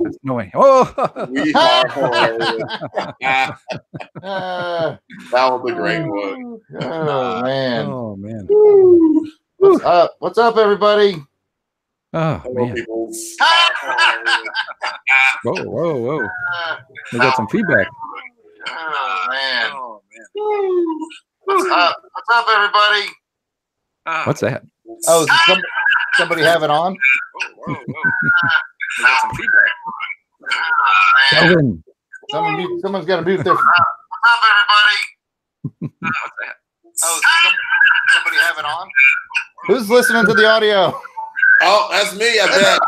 That's annoying. Oh, We are hilarious. That was a great one. Oh man. oh man. What's up? What's up, everybody? Oh Hello, man. people. Whoa, whoa, whoa. We got some feedback. Oh man. Oh man. What's up? What's up, everybody? What's that? Oh, is somebody have it on? Whoa, whoa. We got some feedback. Kelvin. Someone's got to mute their. What's up, everybody? What's that? Oh, somebody have it on? Who's listening to the audio? Oh, that's me, I bet.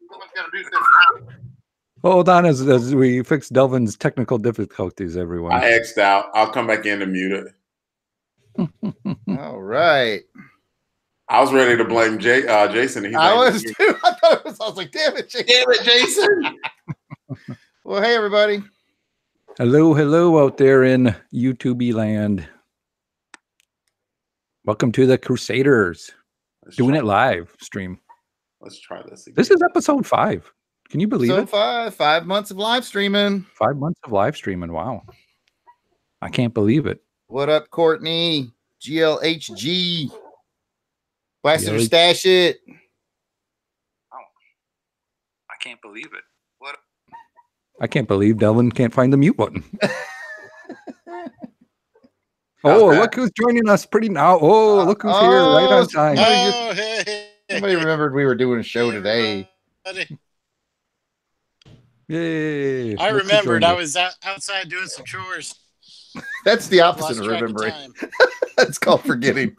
Someone's got to mute their. Hold on as we fix Delvin's technical difficulties, everyone. I X'd out. I'll come back in and mute it. All right. I was ready to blame Jason. He's I like, was too. I was like, damn it, Jason. Damn it, Jason. Well, hey, everybody. Hello out there in YouTube land. Welcome to the Crusaders. Doing It live stream. Let's try this again. This is episode 5. Can you believe it? 5 months of live streaming. 5 months of live streaming. Wow. I can't believe it. What up, Courtney? GLHG. Blaster Stash It. Oh, I can't believe it. What? I can't believe Delvin can't find the mute button. Oh, look who's joining us pretty now. Oh, look who's here right on time. Oh, hey. Somebody remembered we were doing a show today. Yay. I remembered. I was outside doing some chores. That's the opposite of remembering. That's called forgetting.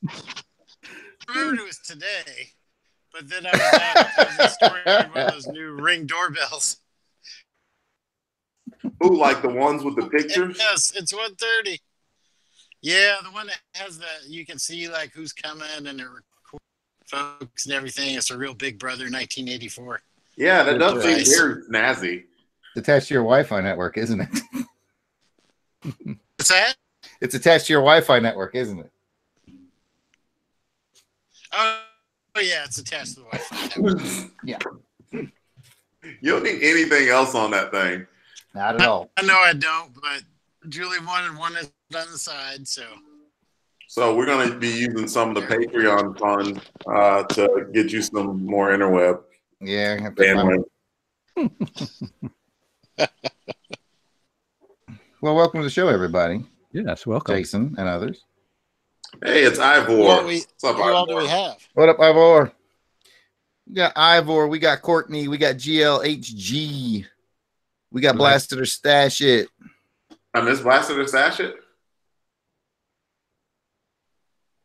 I remembered it was today, but then I was installing one of those new Ring doorbells. Ooh, like the ones with the pictures? Yes, it's 1:30. Yeah, the one that has you can see like who's coming and they're recording folks and everything. It's a real Big Brother 1984. Yeah, that does seem very snazzy. It's attached to your Wi-Fi network, isn't it? What's that? It's attached to your Wi-Fi network, isn't it? Oh yeah, it's attached to the Wi-Fi network. Yeah. You don't need anything else on that thing. Not at all. I know I don't, but Julie wanted one is on the side, so we're going to be using some of the Patreon funds to get you some more interweb. Yeah. Well, welcome to the show, everybody. Yes, welcome. Jason and others. Hey, it's Ivor. What's up, Ivor? Who all do we have? What up, Ivor? We got Ivor. We got Courtney. We got GLHG. We got Blasted or Stash It. I miss Blasted or Stash It?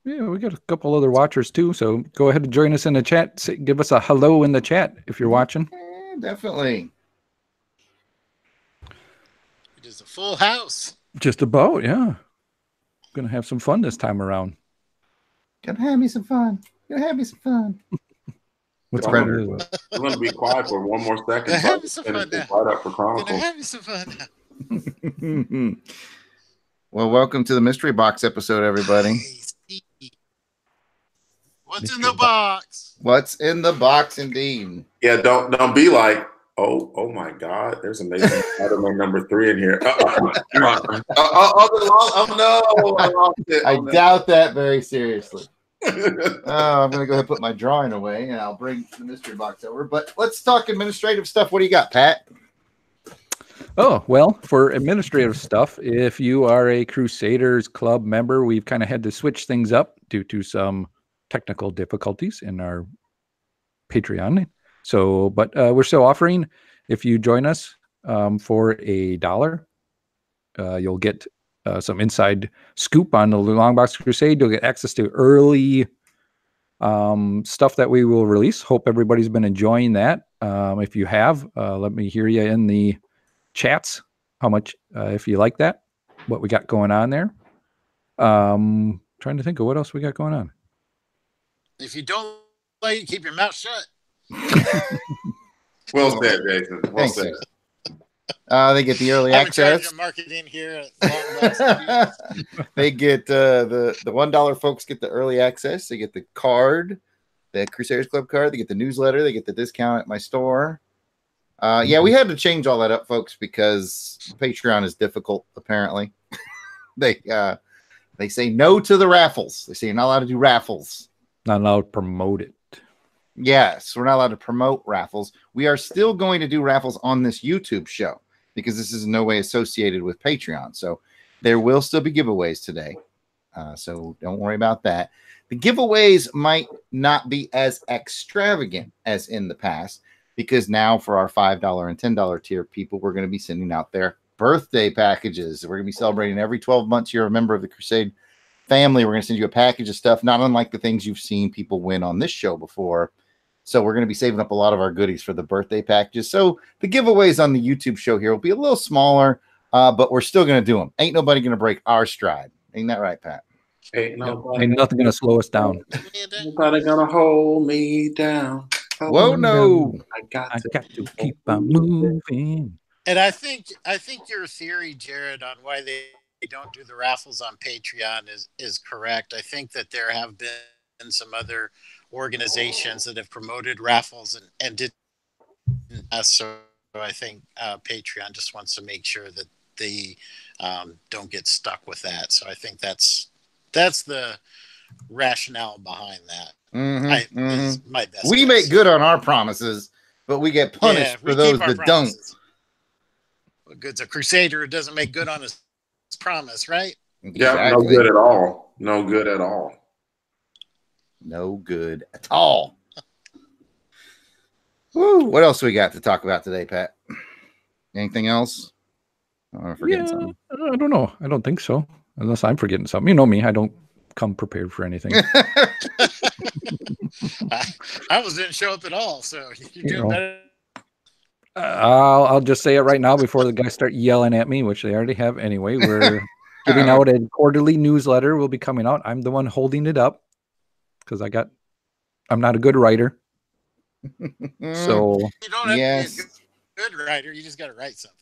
Yeah, we got a couple other watchers too. So go ahead and join us in the chat. Give us a hello in the chat if you're watching. Yeah, definitely. It is a full house. Just about, yeah. Gonna have some fun this time around. Gonna have me some fun. What's I'm going to be quiet for one more second. Have me some fun now. Right up for Chronicles. Gonna have me some fun now. Well, welcome to the Mystery Box episode, everybody. What's in the box? What's in the box, indeed? Yeah, don't be like, oh my God, there's amazing Spider-Man number 3 in here. Oh no, I lost it. I doubt that very seriously. I'm gonna go ahead and put my drawing away, and I'll bring the mystery box over. But let's talk administrative stuff. What do you got, Pat? Oh, well, for administrative stuff, if you are a Crusaders Club member, we've kind of had to switch things up due to some technical difficulties in our Patreon. So, but we're still offering, if you join us for $1, you'll get some inside scoop on the Longbox Crusade. You'll get access to early stuff that we will release. Hope everybody's been enjoying that. If you have, let me hear you in the chats how much, if you like that, what we got going on there. Trying to think of what else we got going on. If you don't like it, keep your mouth shut. Well said, Jason. Well said. They get the early access. Marketing here at They get the $1 folks get the early access. They get the card. the Crusaders Club card. They get the newsletter. They get the discount at my store. Yeah, we had to change all that up, folks, because Patreon is difficult. Apparently, they say no to the raffles. They say you're not allowed to do raffles. Not allowed to promote it. Yes, we're not allowed to promote raffles. We are still going to do raffles on this YouTube show because this is in no way associated with Patreon. So there will still be giveaways today. So don't worry about that. The giveaways might not be as extravagant as in the past because now for our $5 and $10 tier people, we're going to be sending out their birthday packages. We're going to be celebrating every 12 months you're a member of the Crusade family. We're going to send you a package of stuff, not unlike the things you've seen people win on this show before. So we're going to be saving up a lot of our goodies for the birthday packages. So the giveaways on the YouTube show here will be a little smaller, but we're still going to do them. Ain't nobody going to break our stride. Ain't that right, Pat? Ain't Ain't nothing going to slow us down. nobody gonna hold me down. Whoa, no. I got to keep on moving. And I think your theory, Jared, on why they don't do the raffles on Patreon is correct. I think that there have been some other organizations that have promoted raffles and didn't. So I think Patreon just wants to make sure that they don't get stuck with that. So I think that's the rationale behind that. Is my best We guess. make good on our promises, but we get punished for those that promises. What good's a Crusader who doesn't make good on his promise, right? don't. Yeah, no good at all. No good at all. No good at all. Woo, what else we got to talk about today, Pat? Anything else? I'm forgetting something. I don't know. I don't think so. Unless I'm forgetting something. You know me. I don't come prepared for anything. I didn't show up at all, so you're doing better. I'll just say it right now before the guys start yelling at me, which they already have anyway. We're giving out a quarterly newsletter. Will be coming out. I'm the one holding it up because I'm not a good writer. So you don't have to be a good writer. You just got to write something.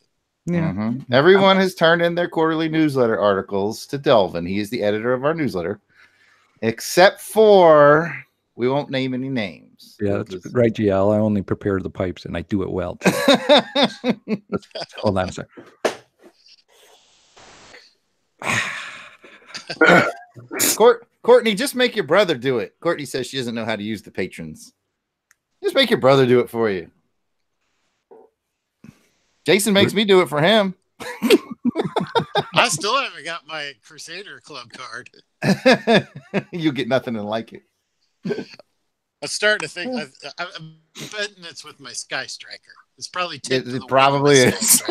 yeah. Everyone has turned in their quarterly newsletter articles to Delvin. He is the editor of our newsletter, except for we won't name any names. Yeah, that's right, GL. I only prepare the pipes and I do it well. Hold on a second. Courtney, just make your brother do it. Courtney says she doesn't know how to use the patrons. Just make your brother do it for you. Jason makes me do it for him. I still haven't got my Crusader Club card. You get nothing and like it. I'm starting to think. I'm betting it's with my Sky Striker. It's probably it probably is.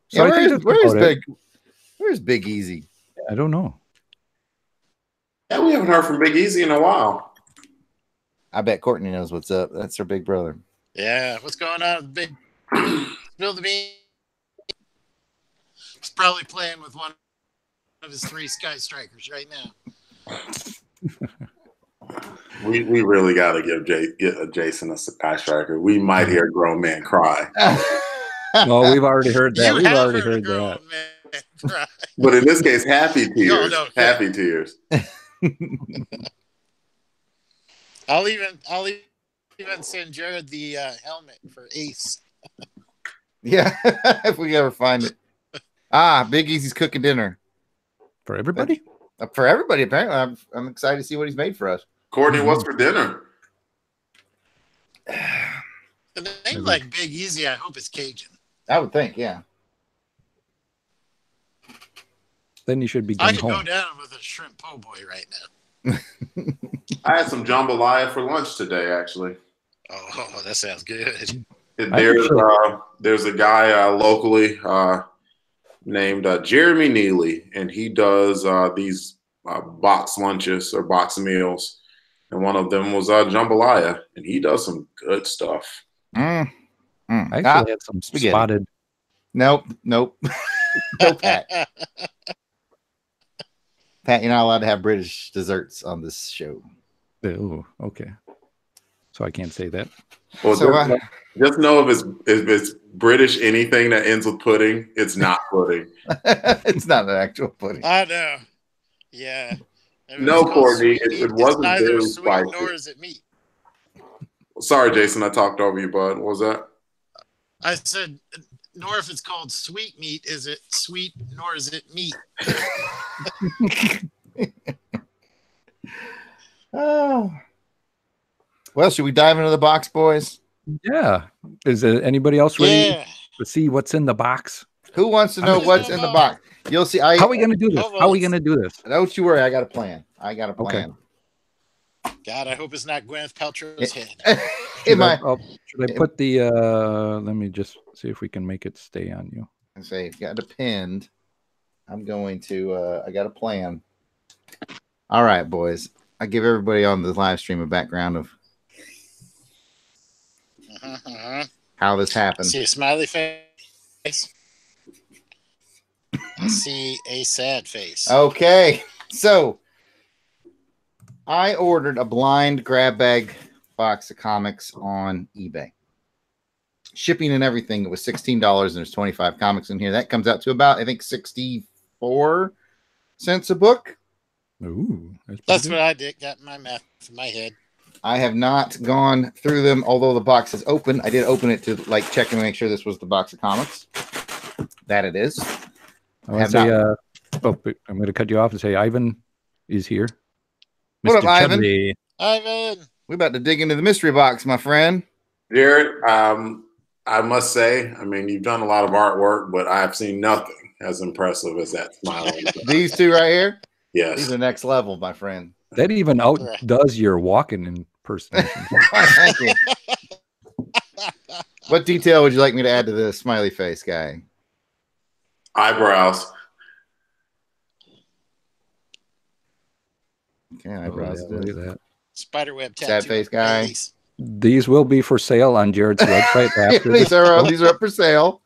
So where's Big Easy? I don't know. Yeah, we haven't heard from Big Easy in a while. I bet Courtney knows what's up. That's her big brother. Yeah, what's going on with Big? Spill the beans. He's probably playing with one of his 3 Sky Strikers right now. We really got to give Jason a Sky Striker. We might hear a grown man cry. Well, we've already heard that. We've already heard that. But in this case, happy tears. No, happy tears. I'll even send Jared the helmet for Ace. Yeah, if we ever find it. Big Easy's cooking dinner for everybody. For everybody, apparently. I'm excited to see what he's made for us. Courtney, what's for dinner? The name like Big Easy, I hope it's Cajun. I would think, yeah. Then you should be I going could home. go down with a shrimp po' boy right now. I had some jambalaya for lunch today, actually. Oh, that sounds good. There's a guy locally named Jeremy Neely, and he does these box lunches or box meals. And one of them was jambalaya, and he does some good stuff. I actually had some spaghetti. Spotted. Nope. No, Pat. Pat, you're not allowed to have British desserts on this show. Oh, okay. so I can't say that. Well, So, just know if it's British anything that ends with pudding, it's not pudding. it's not an actual pudding. I know. Yeah. If No, it's called Courtney, sweet meat, it wasn't it's neither very sweet spicy. nor is it meat. Sorry, Jason, I talked over you, bud. What was that? I said, nor if it's called sweet meat, is it sweet nor is it meat. Oh. Well, should we dive into the box, boys? Yeah. Is anybody else ready Yeah. to see what's in the box? Who wants to know what's in the box? You'll see. How are we going to do this? How are we going to do this? Don't you worry. I got a plan. Okay. God, I hope it's not Gwyneth Paltrow's head. Should I put the let me just see if we can make it stay on you. I say if you got it pinned, I'm going to I got a plan. All right, boys. I give everybody on the live stream a background of how this happened. See a smiley face. I see a sad face. Okay, so I ordered a blind grab bag box of comics on eBay. Shipping and everything, it was $16, and there's 25 comics in here. That comes out to about, I think, 64 cents a book. Ooh, that's what I did. Got my math in my head. I have not gone through them, although the box is open. I did open it to like check and make sure this was the box of comics. That it is. I want to say, I'm going to cut you off and say Ivan is here. What up, Ivan? Chudley. Ivan. We're about to dig into the mystery box, my friend. Jared, I must say, I mean, you've done a lot of artwork, but I've seen nothing as impressive as that smile. These two right here? Yes. These are next level, my friend. That even outdoes your walking impersonation. Thank you. What detail would you like me to add to this smiley face guy? Eyebrows. Okay, eyebrows. Look at that. Spiderweb tattoo. Sad face guy. These will be for sale on Jared's website after these are up for sale.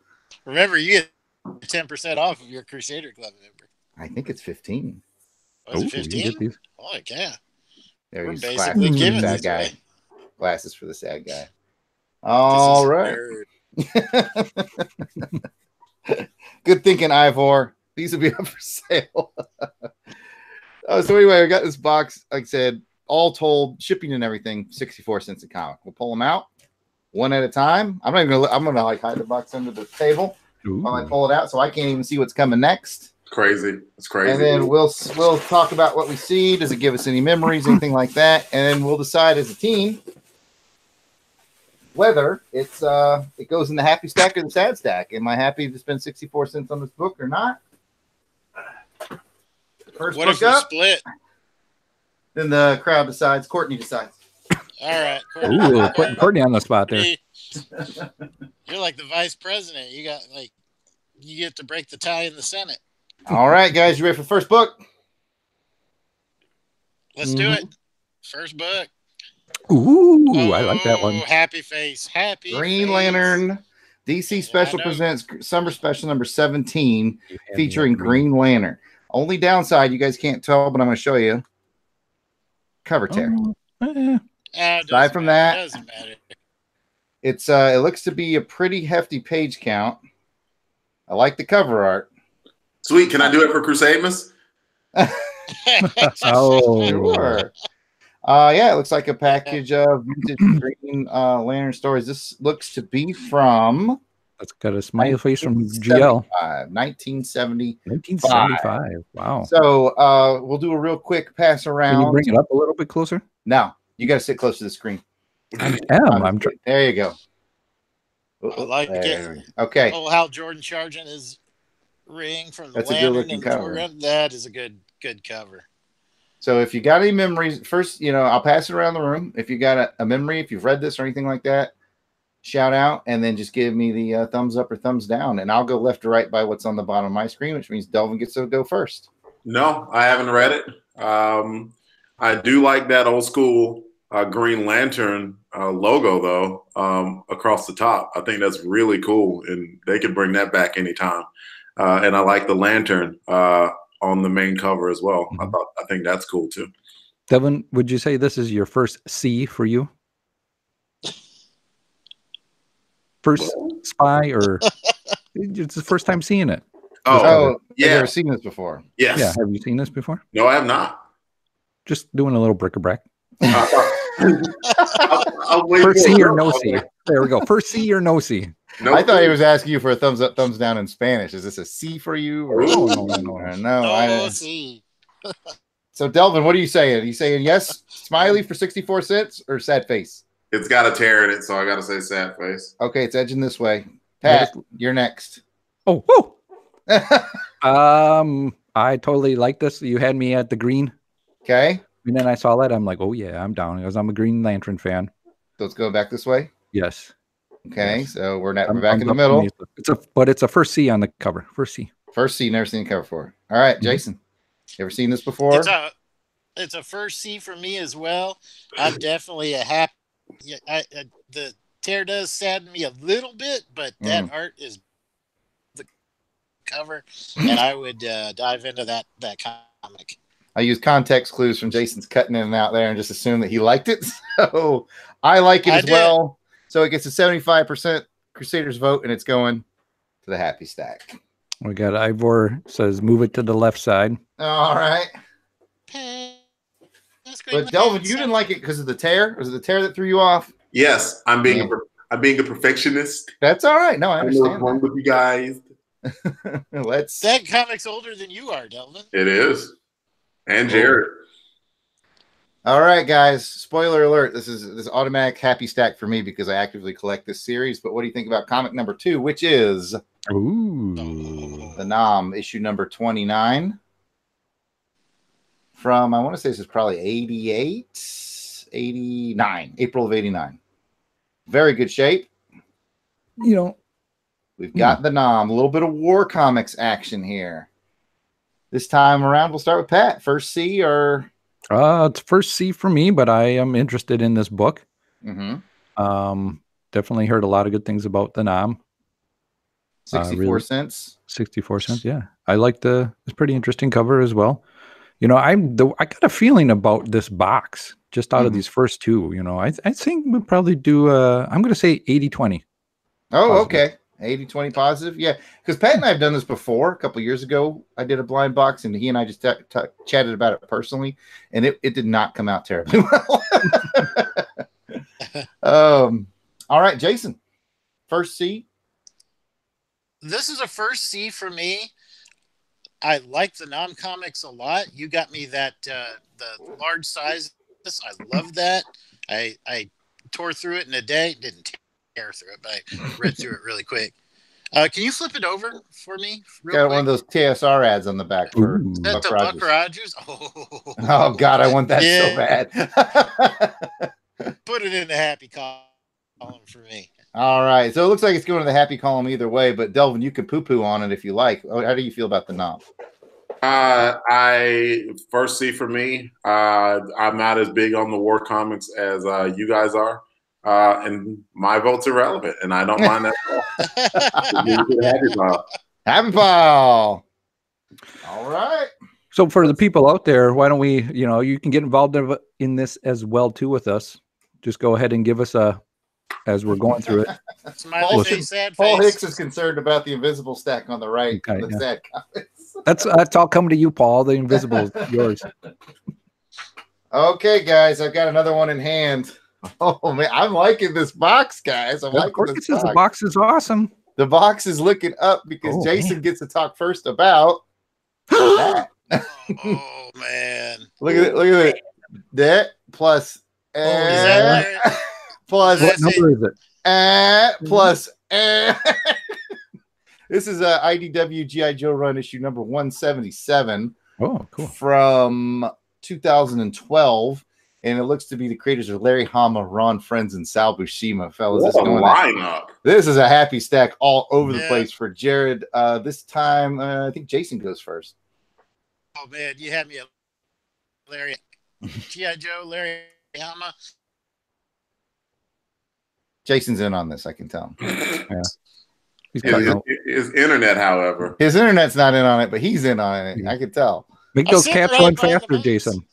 Remember, you get 10% off of your Crusader Club member. I think it's 15. Was it 15? Oh, yeah. There We're basically giving sad these guy. away. Glasses for the sad guy. All right. Good thinking, Ivor. These will be up for sale. So anyway, I got this box. Like I said, all told, shipping and everything, 64 cents a comic. We'll pull them out one at a time. I'm not even gonna. I'm gonna like hide the box under the table while I pull it out, so I can't even see what's coming next. Crazy. It's crazy. And then we'll talk about what we see. Does it give us any memories, anything like that? And then we'll decide as a team whether it goes in the happy stack or the sad stack. Am I happy to spend 64 cents on this book or not? First what book if we up, split? then the crowd decides. Courtney decides. All right. Courtney. Ooh, putting Courtney on the spot there. You're like the vice president. You get to break the tie in the Senate. All right, guys, you ready for the first book? Let's do it. First book. Ooh, I like that one. Happy face. Happy Green face. Lantern. DC Special presents Summer Special number 17 featuring Green Lantern. Only downside, you guys can't tell, but I'm going to show you. Cover tear. Aside from that, doesn't matter. It's it looks to be a pretty hefty page count. I like the cover art. Sweet. Can I do it for Crusademus? Oh, Sure. Yeah, it looks like a package of vintage Green Lantern stories. This looks to be from. That's got a smiley face from GL. 1970. 1975. Wow. So we'll do a real quick pass around. Can you bring it up a little bit closer? No, you got to sit close to the screen. I am. I'm trying. There you go. I like it. Okay. Oh, Hal Jordan charging his ring from the That's a lantern good-looking in the cover. foreground. That is a good cover. So if you got any memories, first, I'll pass it around the room. If you got a memory, if you've read this or anything like that, shout out and then just give me the thumbs up or thumbs down. And I'll go left to right by what's on the bottom of my screen, which means Delvin gets to go first. No, I haven't read it. I do like that old school Green Lantern logo, though, across the top. I think that's really cool, and they could bring that back anytime. And I like the lantern on the main cover as well. I think that's cool too. Devin, would you say this is your first C for you? first spy, or it's the first time seeing it? Oh, yeah. I've never seen this before. Yes. Yeah. Have you seen this before? No, I have not. Just doing a little bric-a-brac. I'll wait First for C it. or no C? There we go. First C or no C? No, I thought he was asking you for a thumbs up, thumbs down in Spanish. Is this a C for you? Or No, see. So Delvin, what are you saying? Are you saying yes, smiley for 64 cents, or sad face? It's got a tear in it, so I got to say sad face. Okay, it's edging this way. Pat, you're next. Oh, I totally like this. You had me at the green. Okay. And then I saw that. I'm like, oh yeah, I'm down because I'm a Green Lantern fan. So let's go back this way. Yes. Okay, Yes. So we're back in the middle. It's a first C on the cover. First C. First C, never seen the cover before. All right, Jason, you ever seen this before? It's a first C for me as well. I'm definitely a happy. The tear does sadden me a little bit, but that art is the cover, and I would dive into that comic. I use context clues from Jason's cutting in and out there and just assume that he liked it. So I like it as well. So it gets a 75% Crusaders vote, and it's going to the happy stack. We got Ivor says move it to the left side. All right. But Delvin, you didn't like it because of the tear? Was it the tear that threw you off? Yes, I'm being a perfectionist. That's all right. No, I understand. I'm with you guys. That comic's older than you are, Delvin. It is. And Jared. All right, guys. Spoiler alert. This is automatic happy stack for me because I actively collect this series. But what do you think about comic number 2, which is the Nom, issue number 29. From, I want to say this is probably 89, April of 89. Very good shape. We've got the Nom, a little bit of War Comics action here. This time around, we'll start with Pat. First C or? It's first C for me, but I am interested in this book. Definitely heard a lot of good things about the Nom. 64 cents. 64 cents, yeah. I like it's pretty interesting cover as well. I got a feeling about this box just out of these first two. I think we'll probably do. I'm going to say 80-20. Oh, positive. Okay. 80-20 positive. Yeah. Because Pat and I have done this before. A couple years ago, I did a blind box and he and I just chatted about it personally. And it did not come out terribly well. All right, Jason. First C. This is a first C for me. I like the Nom comics a lot. You got me that the large size. I love that. I tore through it in a day. Didn't tear through it, but I read through it really quick. Can you flip it over for me? Got one of those TSR ads on the back for Buck Rogers. Oh God, I want that so bad. Put it in the happy column for me. All right, so it looks like it's going to the happy column either way. But Delvin, you can poo-poo on it if you like. How do you feel about the Nom? I first C for me. I'm not as big on the War Comics as you guys are. And my vote's irrelevant, and I don't mind that at all. Happy pile. All right. So for the people out there, why don't we, you can get involved in this as well too with us. Just go ahead and give us as we're going through it. Smiley face, sad face. Paul Hicks is concerned about the invisible stack on the right. Okay, the sad comments. That's all coming to you, Paul. The invisible is yours. Okay, guys, I've got another one in hand. Oh man, I'm liking this box, guys. Of course, the box is awesome. The box is looking up because Jason gets to talk first about that. Oh man! Look at it. That plus plus what number is it? Plus this is a IDW GI Joe run issue number 177. Oh, cool. From 2012. And it looks to be the creators of Larry Hama, Ron Friends, and Sal Buscema. Fellas, what a lineup. This is a happy stack all over the place for Jared. This time, I think Jason goes first. Oh, man, you had me at Larry. G.I. Joe, Larry Hama. Jason's in on this, I can tell. Yeah. His internet, however. His internet's not in on it, but he's in on it. I can tell. Make those cats run faster, Jason.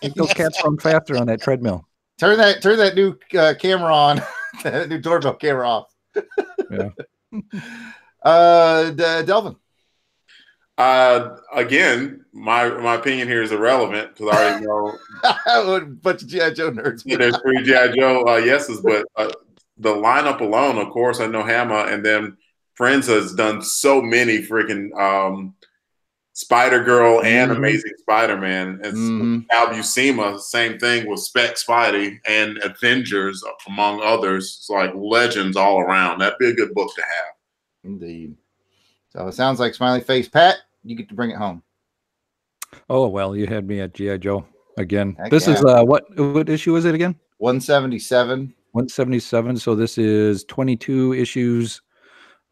Make those cats run faster on that treadmill. Turn that new camera on. That new doorbell camera off. Yeah. Delvin. Again, my opinion here is irrelevant because I already know A bunch of G.I. Joe nerds. there's 3 G.I. Joe yeses, but the lineup alone, of course, I know Hammer, and then Friends has done so many freaking Spider-Girl and Amazing Spider-Man. It's Al Buscema, same thing with Spec Spidey and Avengers, among others. It's like legends all around. That'd be a good book to have. Indeed. So it sounds like smiley face. Pat, you get to bring it home. Oh, well, you had me at G.I. Joe again. Heck This yeah. is what issue is it again? 177. 177. So this is 22 issues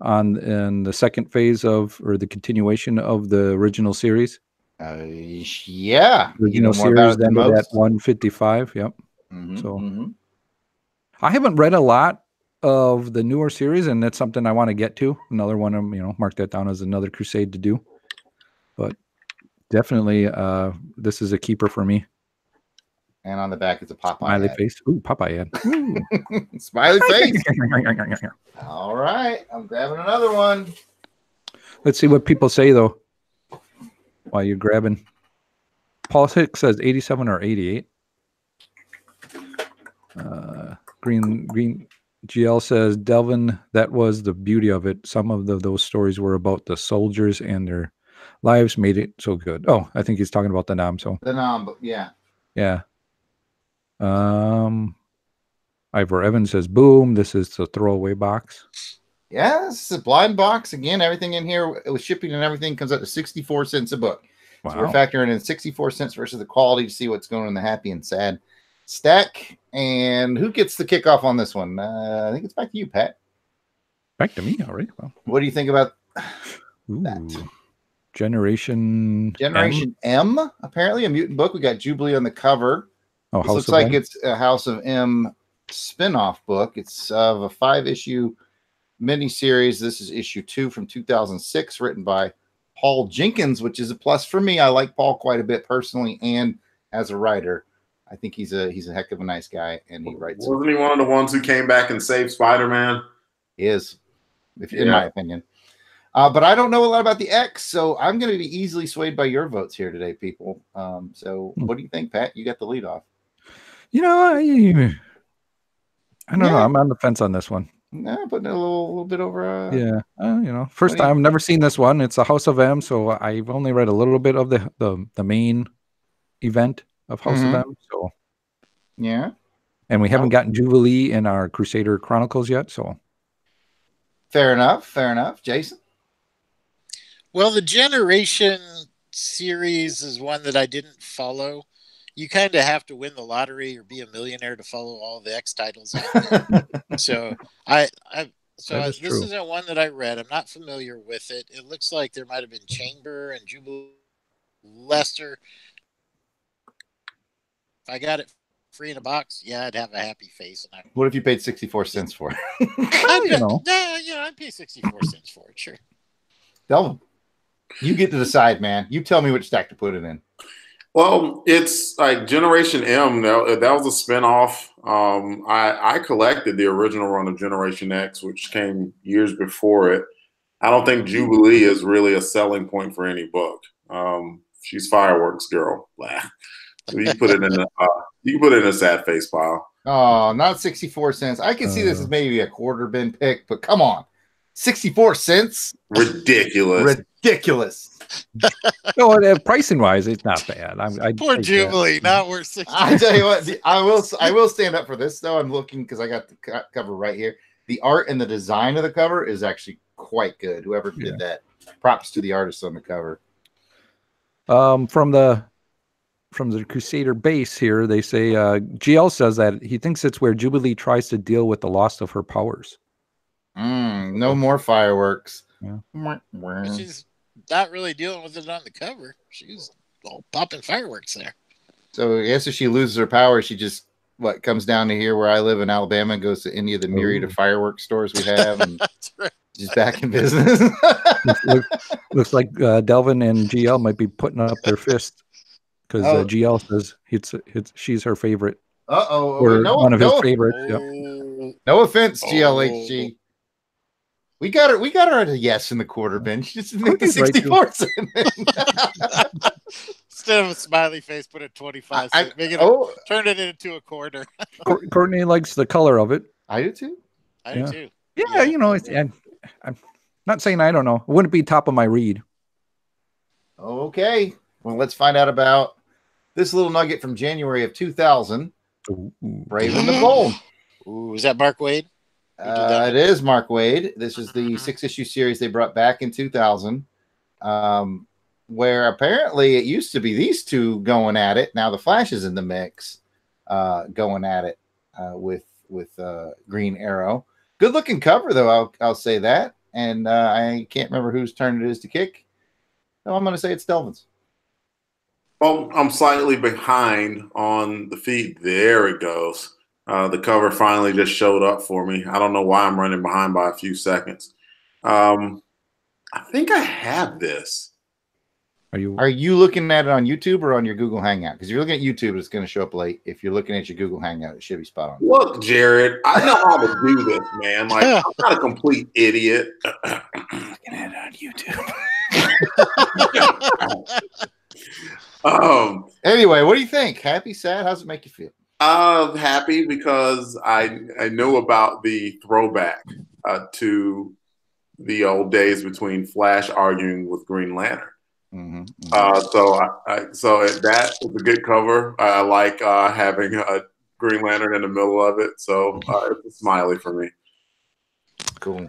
in the second phase of, or the continuation of the original series. Yeah. You know, series ended at 155. Yep. I haven't read a lot of the newer series, and that's something I want to get to. Another one, mark that down as another crusade to do. But definitely, this is a keeper for me. And on the back, it's a Popeye Smiley ad. face. Ooh, Popeye ad. Ooh. Smiley face. All right. I'm grabbing another one. Let's see what people say, though, while you're grabbing. Paul Hicks says 87 or 88. Green GL says, Delvin, that was the beauty of it. Some of those stories were about the soldiers and their lives made it so good. Oh, I think he's talking about the Nam. So the Nam, yeah. Yeah. Ivor Evans says, boom, this is the throwaway box. Yeah, this is a blind box. Again, everything in here with shipping and everything comes out to 64 cents a book. Wow. So we're factoring in 64 cents versus the quality to see what's going on in the happy and sad stack. And who gets the kickoff on this one? I think it's back to you, Pat. Back to me already. Well, what do you think about that? Generation M, apparently a mutant book. We got Jubilee on the cover. Oh, this looks like it's a House of M spin-off book. It's of a 5-issue miniseries. This is issue 2 from 2006, written by Paul Jenkins, which is a plus for me. I like Paul quite a bit personally and as a writer. I think he's a heck of a nice guy, and he writes. Wasn't he one of the ones who came back and saved Spider-Man? He is, in my opinion. But I don't know a lot about the X, so I'm going to be easily swayed by your votes here today, people. So what do you think, Pat? You got the lead off. You know, I don't know. I'm on the fence on this one. No, but a little bit over. First time, I've never seen this one. It's a House of M, so I've only read a little bit of the main event of House of M. So yeah, and we haven't gotten Jubilee in our Crusader Chronicles yet. So fair enough. Jason. Well, the Generation series is one that I didn't follow. You kind of have to win the lottery or be a millionaire to follow all the X titles out there. So this isn't one that I read. I'm not familiar with it. It looks like there might have been Chamber and Jubilee Lester. If I got it free in a box, yeah, I'd have a happy face. And what if you paid 64 cents for it? I'd pay 64 cents for it, sure. Delvin, you get to decide, man. You tell me which stack to put it in. Well, it's like Generation M. That was a spinoff. I collected the original run of Generation X, which came years before it. I don't think Jubilee is really a selling point for any book. She's fireworks girl. So you put it in a sad face pile. Oh, not 64 cents. I can see this as maybe a quarter bin pick, but come on. 64 cents? Ridiculous. No, pricing wise, it's not bad. Poor Jubilee, not worth 60. I tell you what, I will stand up for this though. I'm looking because I got the cover right here. The art and the design of the cover is actually quite good. Whoever did that, props to the artist on the cover. From the Crusader base here, they say GL says that he thinks it's where Jubilee tries to deal with the loss of her powers. No more fireworks. Yeah. She's not really dealing with it on the cover. She's all popping fireworks there. So I guess if she loses her power, she just comes down to here where I live in Alabama and goes to any of the myriad of fireworks stores we have, and she's back in business. looks like Delvin and GL might be putting up their fist because GL says she's her favorite. Or one of his favorites. No offense, GLHG. We got her at a yes in the quarter bin. She just didn't think the Courtney's right, 64 cent. Instead of a smiley face, put a 25 cent. Turn it into a quarter. Courtney likes the color of it. I do too. I do too. Yeah, you know, and I'm not saying I don't know. It wouldn't be top of my read. Okay. Well, let's find out about this little nugget from January of 2000. Ooh. Brave and the Bold. Ooh, is that Mark Wade? It is Mark Wade. This is the 6-issue series they brought back in 2000, where apparently it used to be these two going at it. Now the Flash is in the mix, going at it with Green Arrow. Good looking cover though. I'll say that. And I can't remember whose turn it is to kick. So I'm going to say it's Delvin's. Well, I'm slightly behind on the feed. There it goes. The cover finally just showed up for me. I don't know why I'm running behind by a few seconds. I think I have this. Are you looking at it on YouTube or on your Google Hangout? Because if you're looking at YouTube, it's going to show up late. If you're looking at your Google Hangout, it should be spot on. Look, Jared, I know how to do this, man. Like, I'm not a complete idiot. Looking at it on YouTube. Anyway, what do you think? Happy, sad? How's it make you feel? Happy because I know about the throwback to the old days between Flash arguing with Green Lantern. Mm-hmm. So that is a good cover. I like having a Green Lantern in the middle of it. So it's a smiley for me. Cool.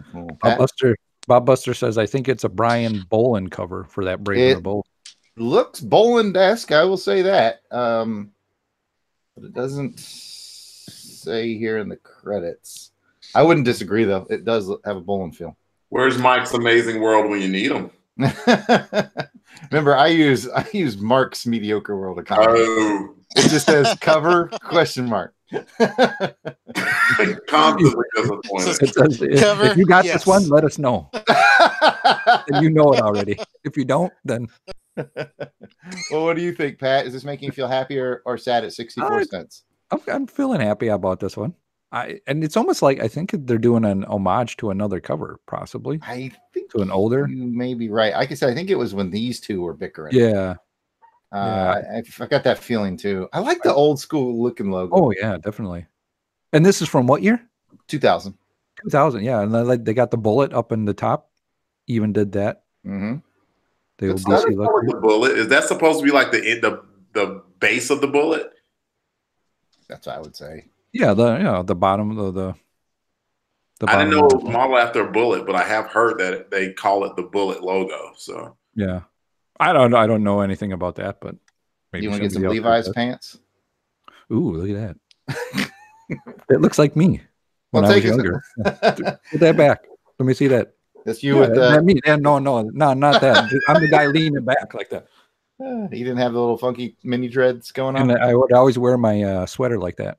Bob Buster says, I think it's a Brian Boland cover for that Brave and the Bold. Looks Boland-esque, I will say that. But it doesn't say here in the credits. I wouldn't disagree, though. It does have a Boland feel. Where's Mike's Amazing World when you need him? Remember, I use Mark's Mediocre World of Comedy. Oh. It just says cover ? Constantly disappointed. If you got this one, let us know. And you know it already. If you don't, then. Well, what do you think, Pat? Is this making you feel happy or sad at 64 cents? I'm feeling happy about this one. And it's almost like I think they're doing an homage to another cover, possibly. I think to an older. You may be right. Like I said, I think it was when these two were bickering. Yeah. I got that feeling too. I like the old school looking logo. Oh yeah, definitely. And this is from what year? 2000. 2000, yeah. And they got the bullet up in the top. Even did that. Mm-hmm. The old DC look. The bullet, is that supposed to be like the base of the bullet? That's what I would say. Yeah, the bottom of the I didn't know it was modeled after a bullet, but I have heard that they call it the bullet logo. So yeah, I don't know anything about that, but maybe you want to get some Levi's pants. Ooh, look at that! It looks like me when I was younger. Put that back. Let me see that. That's you with the me. No, not that. I'm the guy leaning back like that. You didn't have the little funky mini dreads going on. And I would always wear my sweater like that.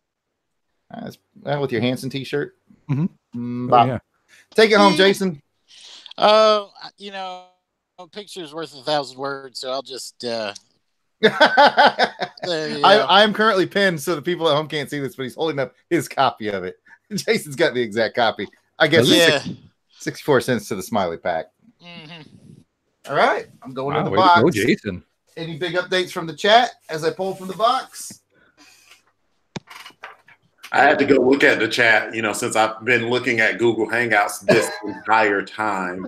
With your Hanson t-shirt. Mm-hmm. Yeah. Take it home, Jason. You know, a picture's worth 1,000 words, so I'll just. I'm currently pinned, so the people at home can't see this, but he's holding up his copy of it. Jason's got the exact copy. I guess 64 cents to the smiley pack. Mm-hmm. All right, I'm going to the box. Go, Jason. Any big updates from the chat as I pull from the box? I had to go look at the chat, since I've been looking at Google Hangouts this entire time.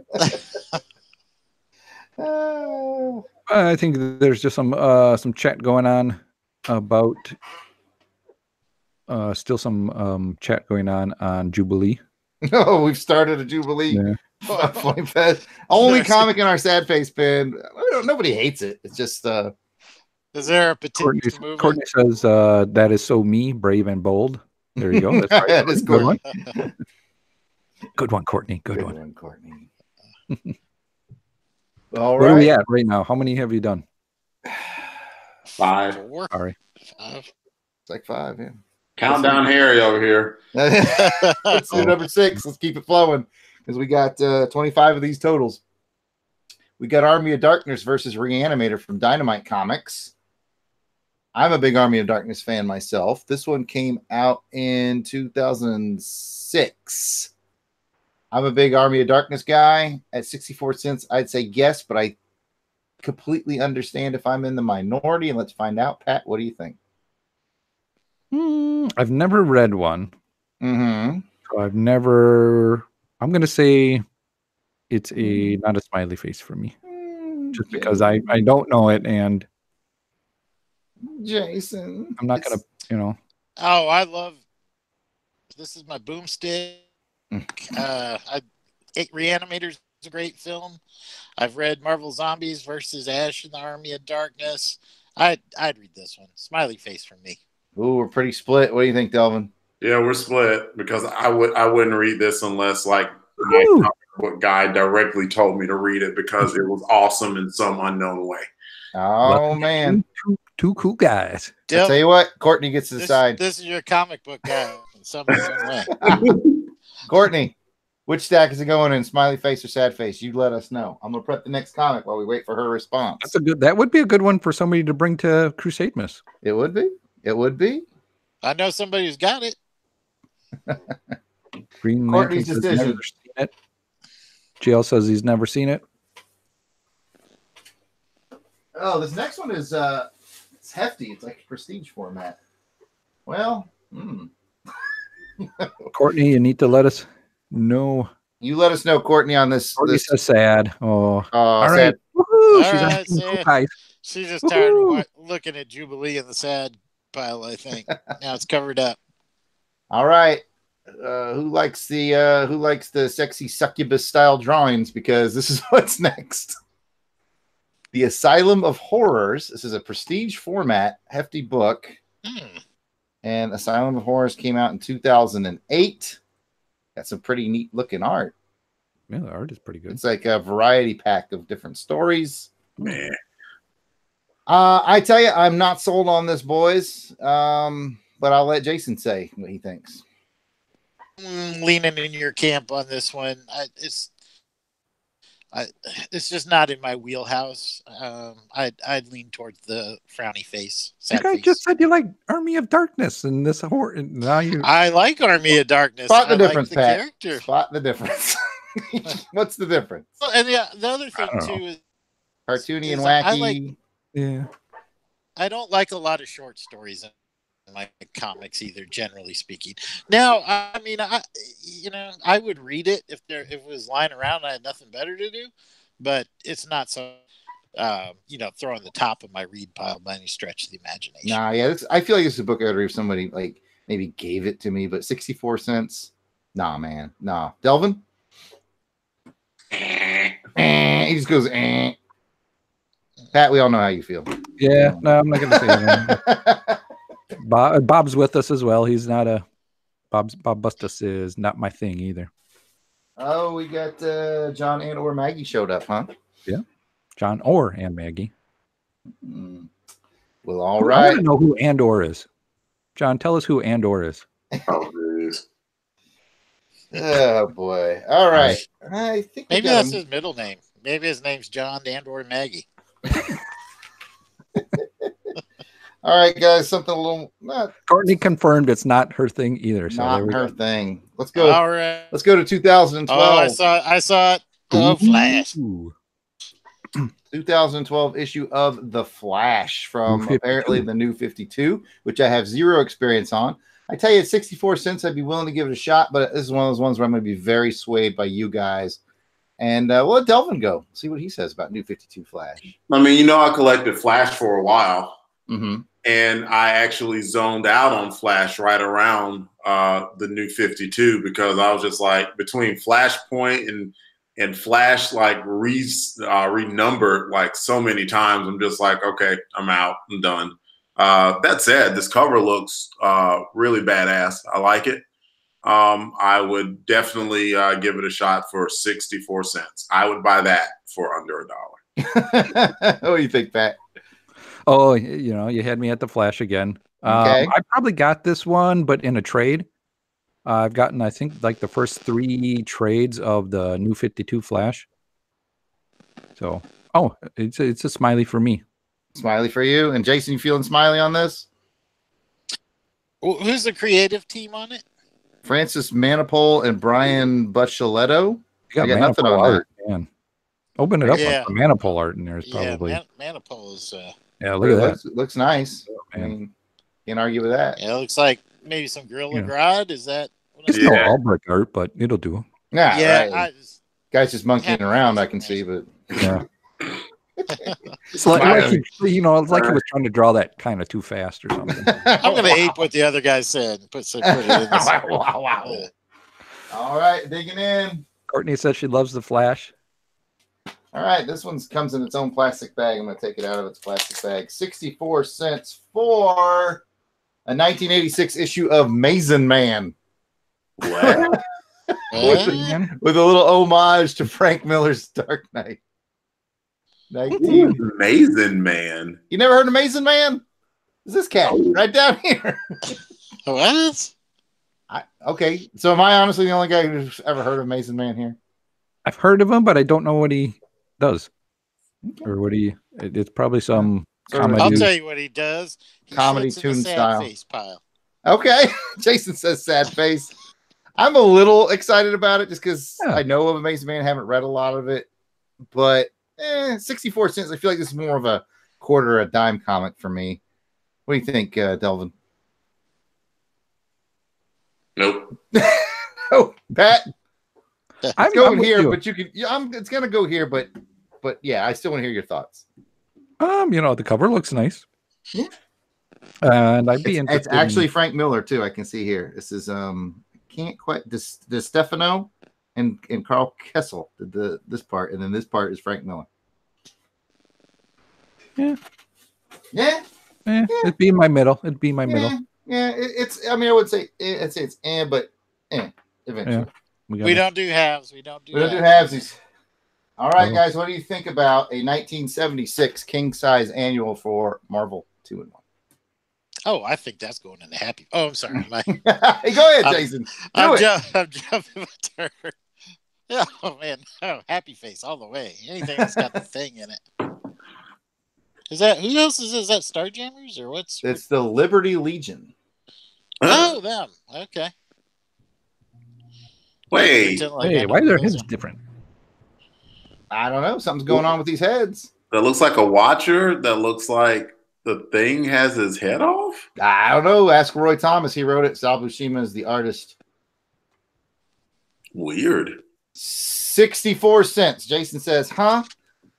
I think there's just some chat going on about still some chat going on Jubilee. Oh, we've started a Jubilee. Yeah. Only comic in our sad face bin. Nobody hates it. It's just is there a petition? Courtney says that is so me, brave and bold. There you go. That's right. That is good one. Good one, Courtney. Good one, Courtney. All right. Where are we at right now? How many have you done? 5. Sorry. 5. It's like 5, yeah. Countdown Harry over here. Let's do number 6. Let's keep it flowing because we got 25 of these totals. We got Army of Darkness versus Reanimator from Dynamite Comics. I'm a big Army of Darkness fan myself. This one came out in 2006. I'm a big Army of Darkness guy. At 64 cents, I'd say yes, but I completely understand if I'm in the minority. And let's find out. Pat, what do you think? I've never read one. Mm-hmm. So I'm going to say it's not a smiley face for me. Just because I don't know it, and Jason, I'm not going to, Oh, I love. This is my boomstick. Reanimator's a great film. I've read Marvel Zombies versus Ash in the Army of Darkness. I'd read this one. Smiley face from me. Ooh, we're pretty split. What do you think, Delvin? Yeah, we're split because I wouldn't read this unless like my comic book guy directly told me to read it because it was awesome in some unknown way. Oh man, two cool guys. I'll tell you what, Courtney gets to decide. This is your comic book guy in some unknown way. Courtney, which stack is it going in? Smiley face or sad face? You let us know. I'm gonna prep the next comic while we wait for her response. That would be a good one for somebody to bring to Crusade Miss. It would be. It would be. I know somebody who's got it. Green Courtney's Lantern says decision. never seen it. JL says he's never seen it. Oh, this next one is it's hefty. It's like a prestige format. Well, Courtney, you need to let us know. you let us know, Courtney, on this. Courtney says sad. Oh, all right. Woohoo! All right, She's see. guys. She's just tired of looking at Jubilee in the sad pile, I think. Now it's covered up. All right. Who likes the sexy succubus style drawings? Because this is what's next. The Asylum of Horrors. This is a prestige format, hefty book. And Asylum of Horrors came out in 2008. Got some pretty neat looking art. Yeah, the art is pretty good. It's like a variety pack of different stories. Man. I tell you, I'm not sold on this, boys. But I'll let Jason say what he thinks. Leaning in your camp on this one. It's just not in my wheelhouse. I'd lean towards the frowny face. You guys just said you like Army of Darkness and this horror. Now I like Army of Darkness. Spot the difference, like Pat. Character. Spot the difference. What's the difference? Well, and the other thing too is cartoony and wacky. I don't like a lot of short stories in my comics either, generally speaking. Now, I mean, I would read it if it was lying around and I had nothing better to do, but it's not so throwing the top of my read pile by any stretch of the imagination. Nah, yeah, I feel like this is a book I would read if somebody like maybe gave it to me, but 64 cents. Nah, man. Nah. Delvin? He just goes, Pat, we all know how you feel. Yeah, no, I'm not going to say that. Bob's with us as well. He's not Bob Bustus is not my thing either. Oh, we got John and or Maggie showed up, huh? Yeah, John and Maggie. Well, all right. I want to know who and or is. John, tell us who and or is. Oh, geez. Oh boy! All right, I think maybe that's his middle name. Maybe his name's John and or Maggie. All right, guys, something a little not. Courtney confirmed it's not her thing either. So Not her thing. Let's go. All right. Let's go to 2012. Oh, I saw it. The Flash. 2012 issue of The Flash from apparently the New 52, which I have zero experience on. I tell you, at 64 cents, I'd be willing to give it a shot, but this is one of those ones where I'm going to be very swayed by you guys. And we'll let Delvin go. See what he says about New 52 Flash. I mean, I collected Flash for a while. Mm-hmm. And I actually zoned out on Flash right around the New 52 because I was just like between Flashpoint and Flash like renumbered like so many times. I'm just like, okay, I'm out. I'm done. That said, this cover looks really badass. I like it. I would definitely give it a shot for 64 cents. I would buy that for under $1. What do you think, Pat? Oh, you had me at the Flash again. Okay. I probably got this one, but in a trade. I've gotten, I think, like the first 3 trades of the New 52 Flash. So, it's a smiley for me. Smiley for you. And Jason, you feeling smiley on this? Who's the creative team on it? Francis Manipole and Brian Bucceletto. You I got got nothing on Manipole that. art, man. Open it up Yeah. on the Manipole art in there is Yeah, probably. Manipole is. Yeah, But look it at that. looks nice. I Man. mean, can't argue with that. Yeah, it looks like maybe some Gorilla Yeah. Grodd. Is that? What It's is no Yeah. Albrecht art, but it'll do. Yeah, yeah, right. Guy's just monkeying Happy around, face I can is see, but Yeah. It's Smile. like he was trying to draw that kind of too fast or something. I'm gonna ape what the other guy said and put it in this. Wow. All right, digging in. Courtney says she loves the Flash. All right, this one comes in its own plastic bag. I'm going to take it out of its plastic bag. 64 cents for a 1986 issue of Mason Man. What? With a little homage to Frank Miller's Dark Knight. 19. Amazing, man. You never heard of Mason Man? Is this cat right down here? What? Okay, so am I honestly the only guy who's ever heard of Mason Man here? I've heard of him, but I don't know what he does. Or what it's probably some Sort of comedy. I'll tell you what he does. He Comedy sits in the tune sad style. face pile. Okay, Jason says sad face. I'm a little excited about it just because I know of Amazing Man, haven't read a lot of it, but 64 cents. I feel like this is more of a quarter a dime comic for me. What do you think, Delvin? Nope. Oh, Pat, I'm going with here, you. but you can. Yeah, it's gonna go here, but yeah, I still want to hear your thoughts. The cover looks nice. Yeah. And I'd be It's interested. actually Frank Miller too. I can see here. This is can't quite De Stefano and Carl Kessel did this part, and then this part is Frank Miller. Yeah. Yeah. It'd be in my middle. It'd be my middle. Yeah, it's. I mean, I would say I'd say it's but eventually. Yeah. We don't do halves. We don't do halvesies. All right, Oh. guys, what do you think about a 1976 king size annual for Marvel 2-in-1? Oh, I think that's going in the happy. Oh, I'm sorry. Hey, go ahead, Jason. I'm Do it. jumping my turn. Yeah, oh man, happy face all the way. Anything that's got the thing in it. Is that who else is? Is that Starjammers or what's? It's the Liberty Legion. Oh, them. Okay. Wait. Pretend like I Hey, know why are who their those heads are. different? I don't know. Something's going on with these heads. That looks like a Watcher. That looks like the Thing has his head off. I don't know. Ask Roy Thomas. He wrote it. Sal Buscema is the artist. Weird. 64 cents. Jason says, huh?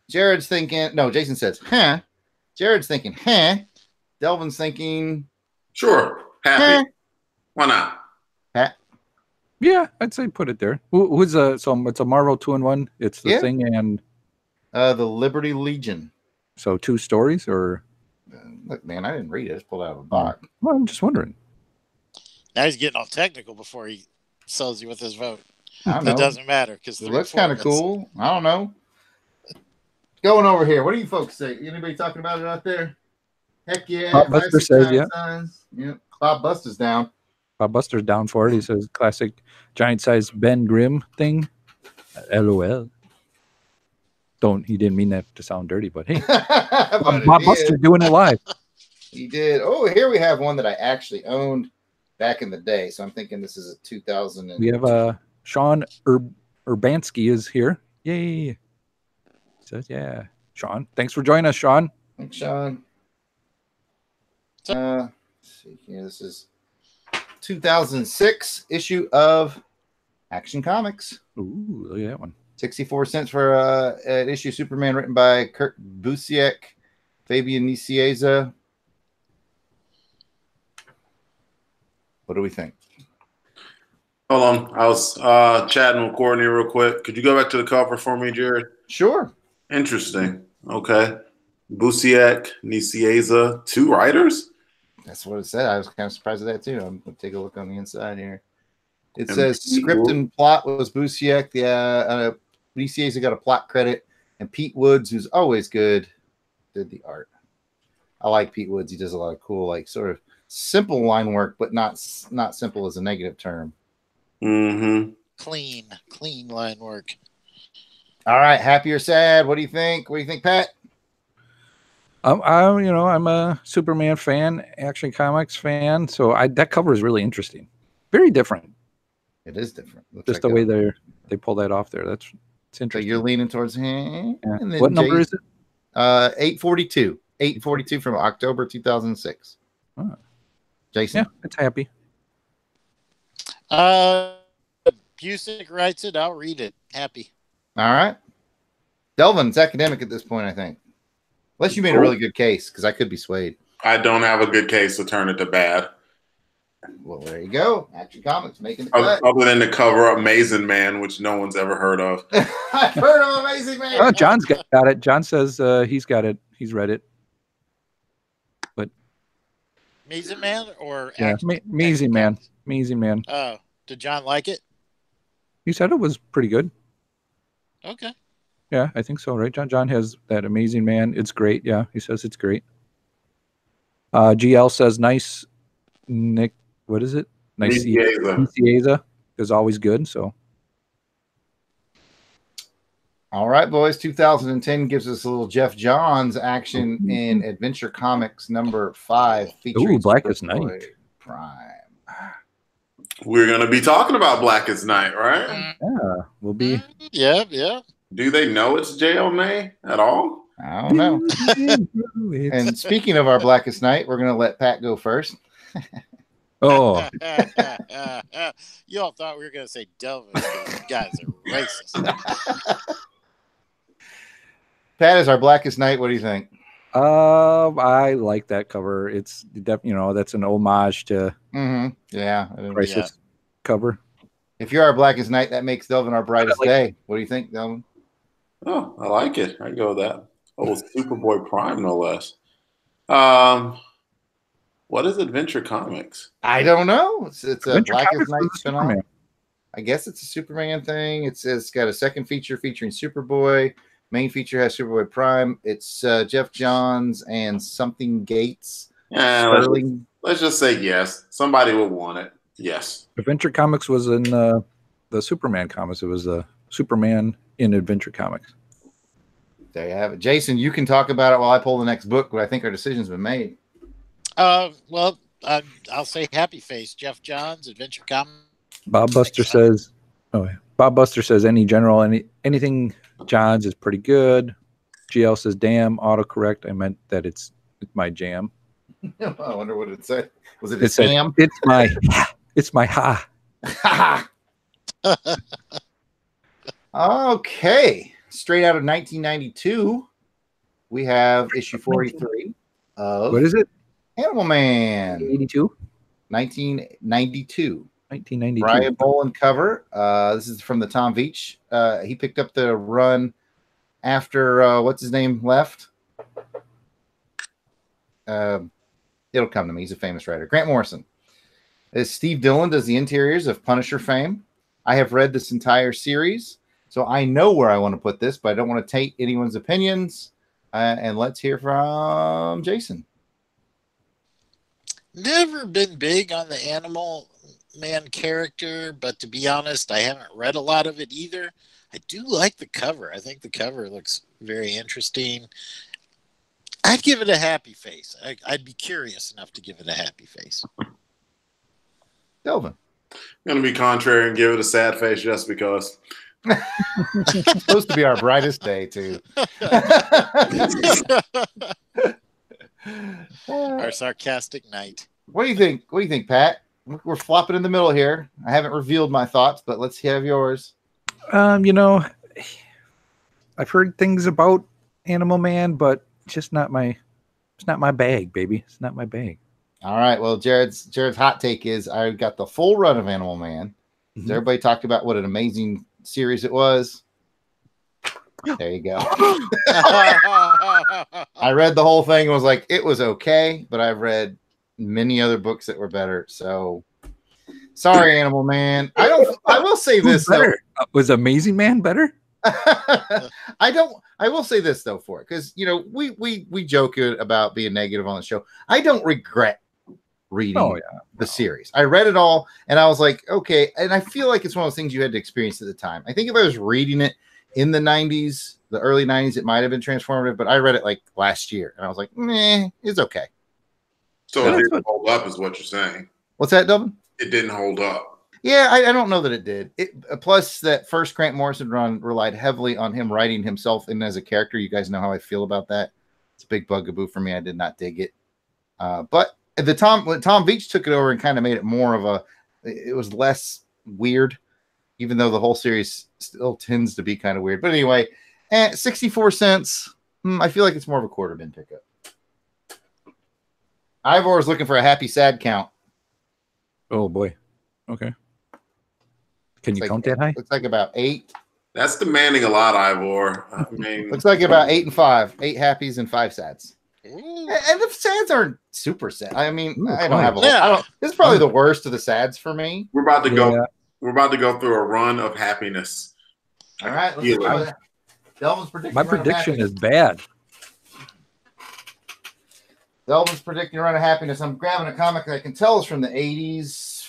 Jared's thinking, no, Jason says, huh? Jared's thinking, huh? Delvin's thinking, Sure. Happy. huh? Why not? Pat? Yeah, I'd say put it there. Who's so it's a Marvel 2-in-1. It's the Yeah. Thing and The Liberty Legion. so 2 stories or Look, man, I didn't read it. I just pulled it out of a box. well, I'm just wondering. Now he's getting all technical before he sells you with his vote. I don't That know. doesn't matter because It looks kind of cool. I don't know. Going over here. What do you folks say? Anybody talking about it out there? Heck yeah. Bob Buster Classic says, giant yeah. size. Yep. Bob Buster's down. Bob Buster's down for it. He says classic giant size Ben Grimm thing. LOL. He didn't mean that to sound dirty, but hey, But Bob it Buster is. doing it live. He did. Oh, here we have one that I actually owned back in the day. So I'm thinking this is a 2000. We have Sean Urbanski is here. Yay. Says yeah. Sean, thanks for joining us, Sean. Thanks, Sean. Let's see here. This is 2006 issue of Action Comics. Ooh, look at that one. 64 cents for an issue of Superman written by Kurt Busiek, Fabian Nicieza. What do we think? Hold on. I was chatting with Courtney real quick. Could you go back to the cover for me, Jared? Sure. Interesting. Okay. Busiek, Nicieza, 2 writers? That's what it said. I was kind of surprised at that too. I'm going to take a look on the inside here. It And says Pete script Wood. and plot was Busiek. Nicieza got a plot credit. And Pete Woods, who's always good, did the art. I like Pete Woods. He does a lot of cool, like sort of simple line work, but not simple as a negative term. Mm-hmm. Clean line work. All right, happy or sad? What do you think? What do you think, Pat? I'm a Superman fan, Action Comics fan, so that cover is really interesting. Very different. It is different. Looks Just like the way they pull that off there. It's So interesting. you're leaning towards him. Yeah. And then What number is it? 842. 842 from October 2006. Oh. Jason? Yeah, it's happy. Busick writes it. I'll read it. Happy. All right. Delvin, it's academic at this point, I think. Unless you made a really good case, because I could be swayed. I don't have a good case to turn it to bad. Well, there you go. Action Comics making the cut. Other than the cover up Amazing Man, which no one's ever heard of. I've heard of Amazing Man. Oh, John's got it. John says he's got it. He's read it. But Amazing Man or Amazing Man. Amazing Man. Oh, did John like it? He said it was pretty good. Okay. Yeah, I think so, right? John has that Amazing Man. It's great. Yeah, he says it's great. GL says nice. Nick, what is it? Nice. Nicieza is always good. So. All right, boys. 2010 gives us a little Jeff Johns action in Adventure Comics number 5, featuring Blackest Night Prime. We're going to be talking about Blackest Night, right? Yeah, we'll be. Yeah. Do they know it's JLMA at all? I don't know. And speaking of our Blackest Night, we're going to let Pat go first. Oh. You all thought we were going to say Delvin. You guys are racist. Pat is our Blackest Night. What do you think? I like that cover. It's that's an homage to Crisis cover. If you're our Blackest Night, that makes Delvin our brightest day. What do you think, Delvin? Oh, I like it. I go with that. Oh, Superboy Prime, no less. What is Adventure Comics? I don't know. It's a Blackest Night spinoff. I guess it's a Superman thing. It's got a second feature featuring Superboy. Main feature has Superboy Prime. It's Jeff Johns and something Gates. Yeah, let's just say yes. Somebody will want it. Yes. Adventure Comics was in the Superman comics. It was the Superman in Adventure Comics. There you have it. Jason, you can talk about it while I pull the next book, but I think our decision's been made. Well, I'll say Happy Face. Jeff Johns, Adventure Comics. Bob Buster says anything Johns is pretty good. GL says, damn, autocorrect. I meant that it's my jam. I wonder what it said. Was it a jam? It's my ha. Okay. Straight out of 1992, we have issue 43 of what is it? Animal Man. 1992. Brian Boland cover. This is from the Tom Veitch. He picked up the run after what's his name left. It'll come to me. He's a famous writer. Grant Morrison. Steve Dillon does the interiors of Punisher fame. I have read this entire series, so I know where I want to put this, but I don't want to take anyone's opinions. And let's hear from Jason. Never been big on the Animal Man character, but to be honest, I haven't read a lot of it either. I do like the cover. I think the cover looks very interesting. I'd give it a happy face. I'd be curious enough to give it a happy face. Delvin. I'm going to be contrary and give it a sad face just because. It's supposed to be our brightest day, too. Our sarcastic night. What do you think? What do you think, Pat? We're flopping in the middle here. I haven't revealed my thoughts, but let's have yours. I've heard things about Animal Man, but it's not my bag, baby. It's not my bag. All right. Well, Jared's hot take is I got the full run of Animal Man. Mm-hmm. Everybody talked about what an amazing series it was. There you go. I read the whole thing and was like, it was okay, but I've read many other books that were better. So sorry, Animal Man. I will say this though. Was Amazing Man better? I will say this though for it, because we joke about being negative on the show. I don't regret reading the series. I read it all and I was like, okay. And I feel like it's one of those things you had to experience at the time. I think if I was reading it in the 90s, the early 90s, it might have been transformative, but I read it like last year and I was like, meh, it's okay. So it didn't hold up is what you're saying. What's that, Dublin? It didn't hold up. Yeah, I don't know that it did. Plus, that first Grant Morrison run relied heavily on him writing himself in as a character. You guys know how I feel about that. It's a big bugaboo for me. I did not dig it. But when Tom Veitch took it over and kind of made it more of it was less weird, even though the whole series still tends to be kind of weird. But anyway, 64 cents. I feel like it's more of a quarter bin pickup. Ivor is looking for a happy sad count. Oh boy. Okay. Can you count that high? Looks like about 8. That's demanding a lot, Ivor. I mean, looks like about 8 and 5. 8 happies and 5 sads. Ooh. And the sads aren't super sad. I mean, Ooh, I don't have this is probably the worst of the sads for me. we're about to go. We're about to go through a run of happiness. All right, let's go. Delvin's prediction. My prediction is bad. Delvin's predicting run of happiness. I'm grabbing a comic that I can tell is from the 80s,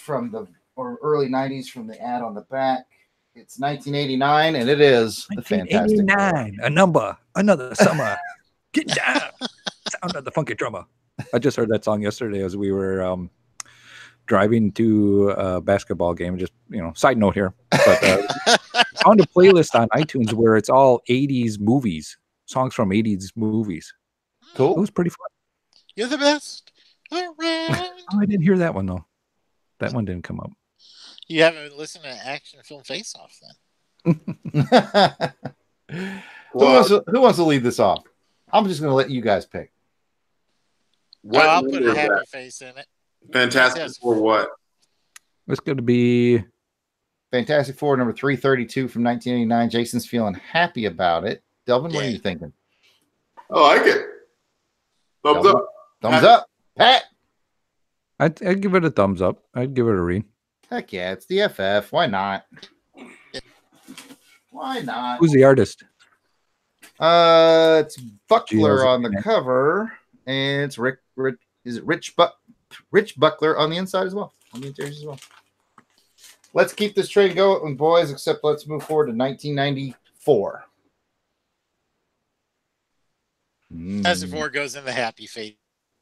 or early 90s from the ad on the back. It's 1989, and it is the Fantastic Four. 1989, a number, another summer. Get down, sound of the funky drummer. I just heard that song yesterday as we were driving to a basketball game. Just, side note here. But found a playlist on iTunes where it's all 80s movies, songs from 80s movies. Cool. It was pretty fun. You're the best. Oh, I didn't hear that one, though. That one didn't come up. You haven't listened to Action Film Face Off then? Who wants to lead this off? I'm just going to let you guys pick. I'll put a happy face in it. Fantastic Four what? It's going to be Fantastic Four number 332 from 1989. Jason's feeling happy about it. Delvin, what are you thinking? I like it. Thumbs up. Thumbs up. Pat? I'd give it a thumbs up. I'd give it a read. Heck yeah, it's the FF. Why not? Why not? Who's the artist? It's Buckler on the cover, and it's Rich Buckler on the inside as well, on the interiors as well. Let's keep this train going, boys. Except let's move forward to 1994. Fantastic Four goes in the happy face.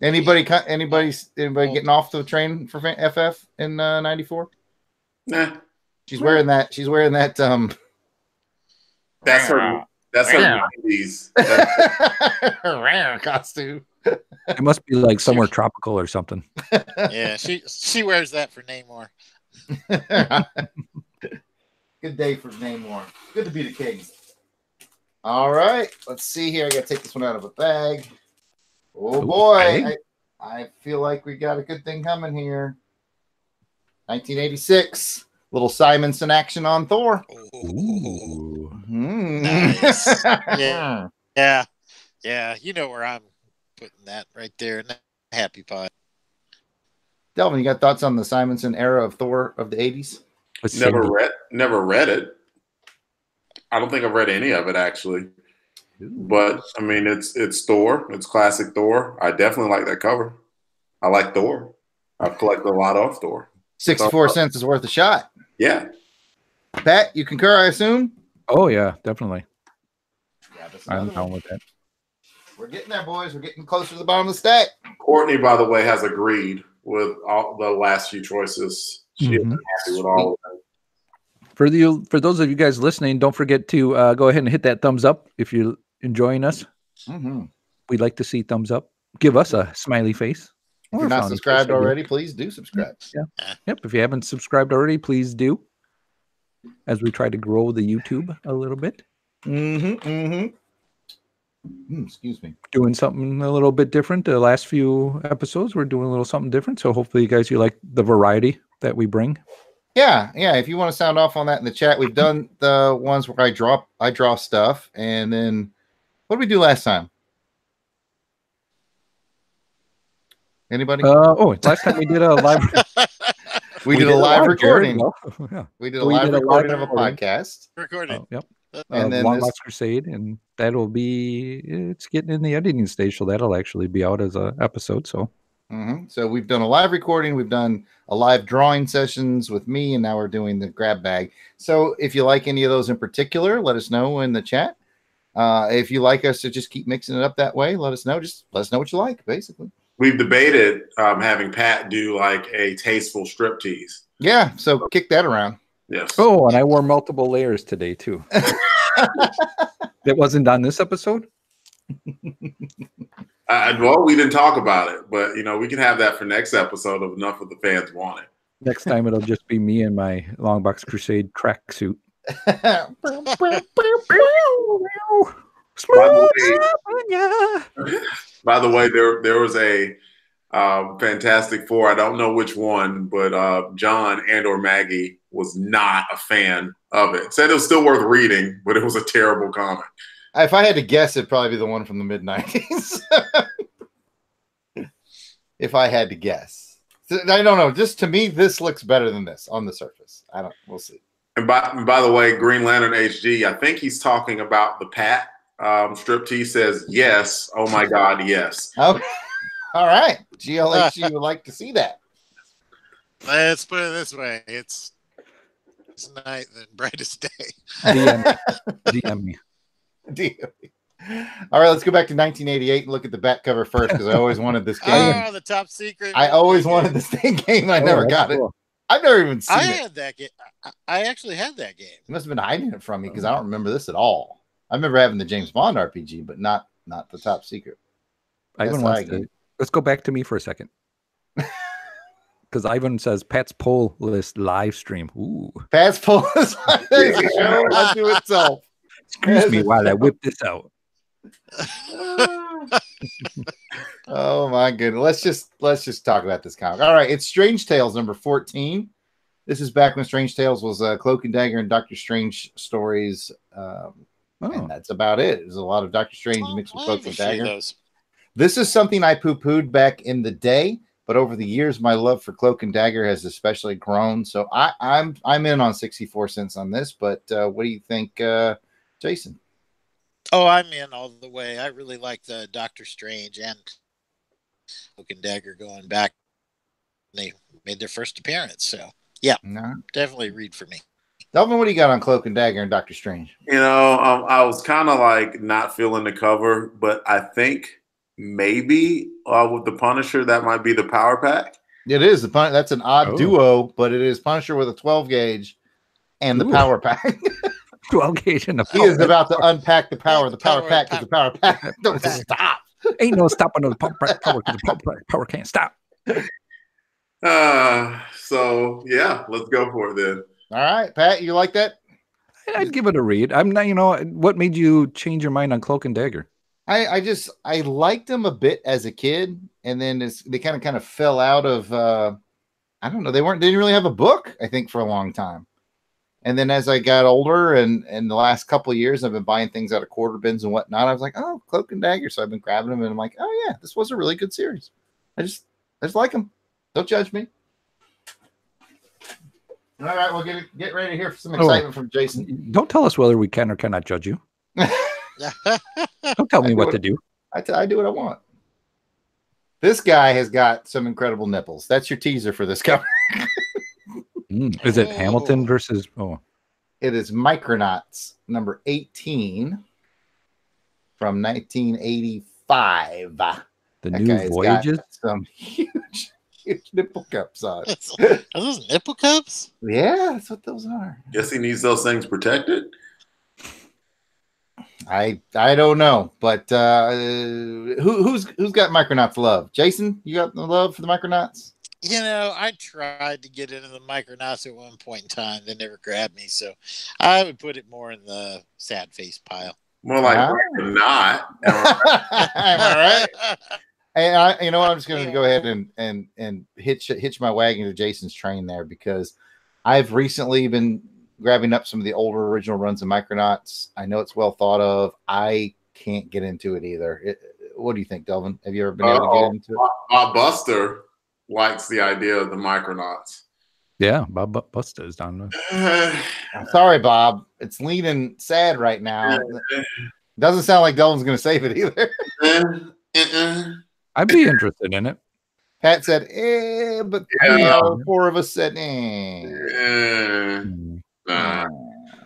Anybody getting off the train for FF in 94? Nah. She's wearing that. She's wearing that. That's her 90s costume. It must be like somewhere tropical or something. Yeah, she wears that for Namor. Good day for Namor. Good to be the king. All right, let's see here. I got to take this one out of a bag. Oh boy, I feel like we got a good thing coming here. 1986, little Simonson action on Thor. Ooh. Nice. Yeah. You know where I'm putting that right there in the happy pot. Delvin, you got thoughts on the Simonson era of Thor of the 80s? Never read it. I don't think I've read any of it actually. But I mean, it's Thor. It's classic Thor. I definitely like that cover. I like Thor. I've collected a lot of Thor. 64 cents is worth a shot. Yeah. Pat, you concur, I assume? Oh yeah, definitely. Yeah, I'm down with that. We're getting there, boys. We're getting closer to the bottom of the stack. Courtney, by the way, has agreed with all the last few choices. She is happy with all of them. For those of you guys listening, don't forget to go ahead and hit that thumbs up if you're enjoying us. We'd like to see thumbs up. Give us a smiley face. If you're not subscribed already, please do subscribe. Yeah. Yep. If you haven't subscribed already, please do. As we try to grow the YouTube a little bit. Excuse me. Doing something a little bit different. The last few episodes, we're doing a little something different. So hopefully you like the variety that we bring. Yeah. If you want to sound off on that in the chat, we've done the ones where I draw stuff, and then what did we do last time? Anybody? Last time we did a live. we did a live recording. Yeah. We did a live recording of a podcast. Recording. Yep. And then Longbox Crusade, and it's getting in the editing stage, so that'll actually be out as an episode. So. So we've done a live recording, we've done a live drawing sessions with me, and now we're doing the grab bag. So if you like any of those in particular, let us know in the chat. If you like us to just keep mixing it up that way, let us know. Just let us know what you like, basically. We've debated having Pat do like a tasteful striptease. Yeah, so kick that around. Yes. Oh, and I wore multiple layers today too. That wasn't on this episode? Well, we didn't talk about it, but we can have that for next episode of Enough of the Fans Want It. Next time it'll just be me in my Longbox Crusade tracksuit. By the way, there was a Fantastic Four. I don't know which one, but John and/or Maggie was not a fan of it. Said it was still worth reading, but it was a terrible comic. If I had to guess, it'd probably be the one from the mid-90s. If I had to guess. I don't know. Just to me, this looks better than this on the surface. We'll see. And by the way, Green Lantern HD, I think he's talking about the Pat strip. He says, yes. Oh, my God, yes. Okay. All right. GLHG would like to see that. Let's put it this way. It's night the brightest day. DM me. All right, let's go back to 1988 and look at the back cover first because I always wanted this game. Oh, the top secret. I always wanted this game. I never got it. I've never even seen it. I had that game. I actually had that game. You must have been hiding it from me because I don't remember this at all. I remember having the James Bond RPG, but not the top secret. Ivan wants to. Let's go back to me for a second. Because Ivan says Pat's poll list live stream. Ooh. Pat's poll list show unto itself. Excuse me while I whip this out. Oh my goodness. Let's just talk about this comic. All right, it's Strange Tales number 14. This is back when Strange Tales was Cloak and Dagger and Doctor Strange stories. And that's about it. There's a lot of Doctor Strange mixed with Cloak and Dagger. This is something I poo-pooed back in the day, but over the years, my love for Cloak and Dagger has especially grown. So I'm in on 64 cents on this. But what do you think, Jason? Oh, I'm in all the way. I really like the Doctor Strange and Cloak and Dagger going back. They made their first appearance. So, yeah, definitely read for me. Delvin, what do you got on Cloak and Dagger and Doctor Strange? I was kind of like not feeling the cover, but I think maybe with the Punisher, that might be the power pack. It is. That's an odd duo, but it is Punisher with a 12 gauge and the power pack. 12 gauge and the power. He is about to unpack the power pack because the power pack don't stop. Ain't no stopping the power because the power can't stop. So yeah, let's go for it then. All right, Pat, you like that? I'd give it a read. I'm not, what made you change your mind on Cloak and Dagger? I liked them a bit as a kid, and then they kind of fell out of I don't know, they didn't really have a book, I think, for a long time. And then as I got older and the last couple of years, I've been buying things out of quarter bins and whatnot. I was like, oh, Cloak and Dagger. So I've been grabbing them and I'm like, oh yeah, this was a really good series. I just like them. Don't judge me. All right, we'll get ready to hear some excitement from Jason. Don't tell us whether we can or cannot judge you. Don't tell me what to do. I do what I want. This guy has got some incredible nipples. That's your teaser for this cover. Is it Hamilton versus? Oh, it is Micronauts number 18 from 1985. The New Voyages. Some huge nipple cups on. Are those nipple cups? Yeah, that's what those are. Guess he needs those things protected. I don't know, but who's got Micronauts love? Jason, you got the love for the Micronauts? I tried to get into the Micronauts at one point in time. They never grabbed me, so I would put it more in the sad face pile. More like not. Am I right? And you know what? I'm just going to go ahead and hitch my wagon to Jason's train there because I've recently been grabbing up some of the older original runs of Micronauts. I know it's well thought of. I can't get into it either. What do you think, Delvin? Have you ever been able to get into it? Bob Buster likes the idea of the Micronauts. Yeah, Bob Buster is down there. I'm sorry, Bob. It's leaning sad right now. Doesn't sound like Delvin's going to save it either. I'd be interested in it. Pat said, but four of us said,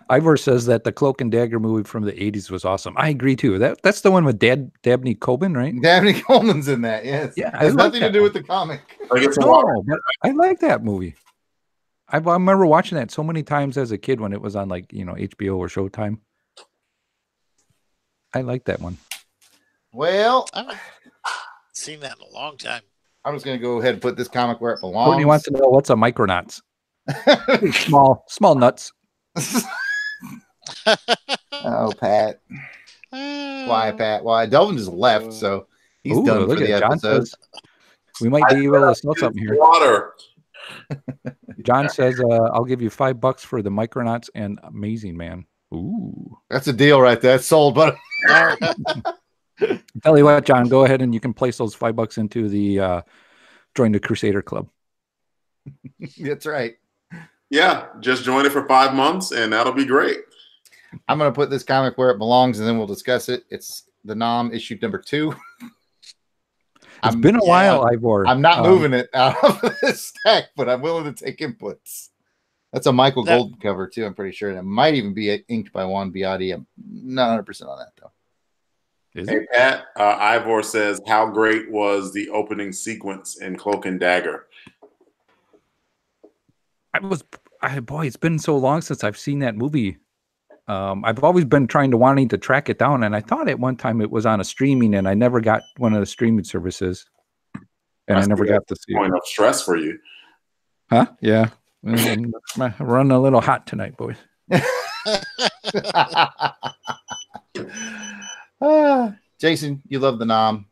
Ivor says that the Cloak and Dagger movie from the 80s was awesome. I agree too. That's the one with Dabney Coleman, right? Dabney Coleman's in that, yes. Yeah, it has nothing to do with the comic. No, but I like that movie. I remember watching that so many times as a kid when it was on like HBO or Showtime. I like that one. Well, I haven't seen that in a long time. I'm just going to go ahead and put this comic where it belongs. Courtney wants to know what's a Micronauts. small nuts. Oh, Pat. Why, Pat? Why? Delvin just left, so he's done for the episode. We might be able to sell something here. Water. John says, I'll give you $5 for the Micronauts and Amazing Man. Ooh. That's a deal right there. It's sold, but tell you what, John, go ahead and you can place those $5 into the join the Crusader Club. That's right. Yeah, just join it for 5 months and that'll be great. I'm going to put this comic where it belongs and then we'll discuss it. It's the Nom issue number 2. It's been a while, Ivor. I'm not moving it out of this stack, but I'm willing to take inputs. That's a Michael Golden cover, too, I'm pretty sure. And it might even be inked by Juan Biotti. I'm not 100% on that, though. Hey, Pat, Ivor says, how great was the opening sequence in Cloak and Dagger? Boy, it's been so long since I've seen that movie. I've always been wanting to track it down, and I thought at one time it was on a streaming, and I never got one of the streaming services, and I never got to see it. Point of stress for you, huh? Yeah, I'm running a little hot tonight, boys. Jason, you love the Nom.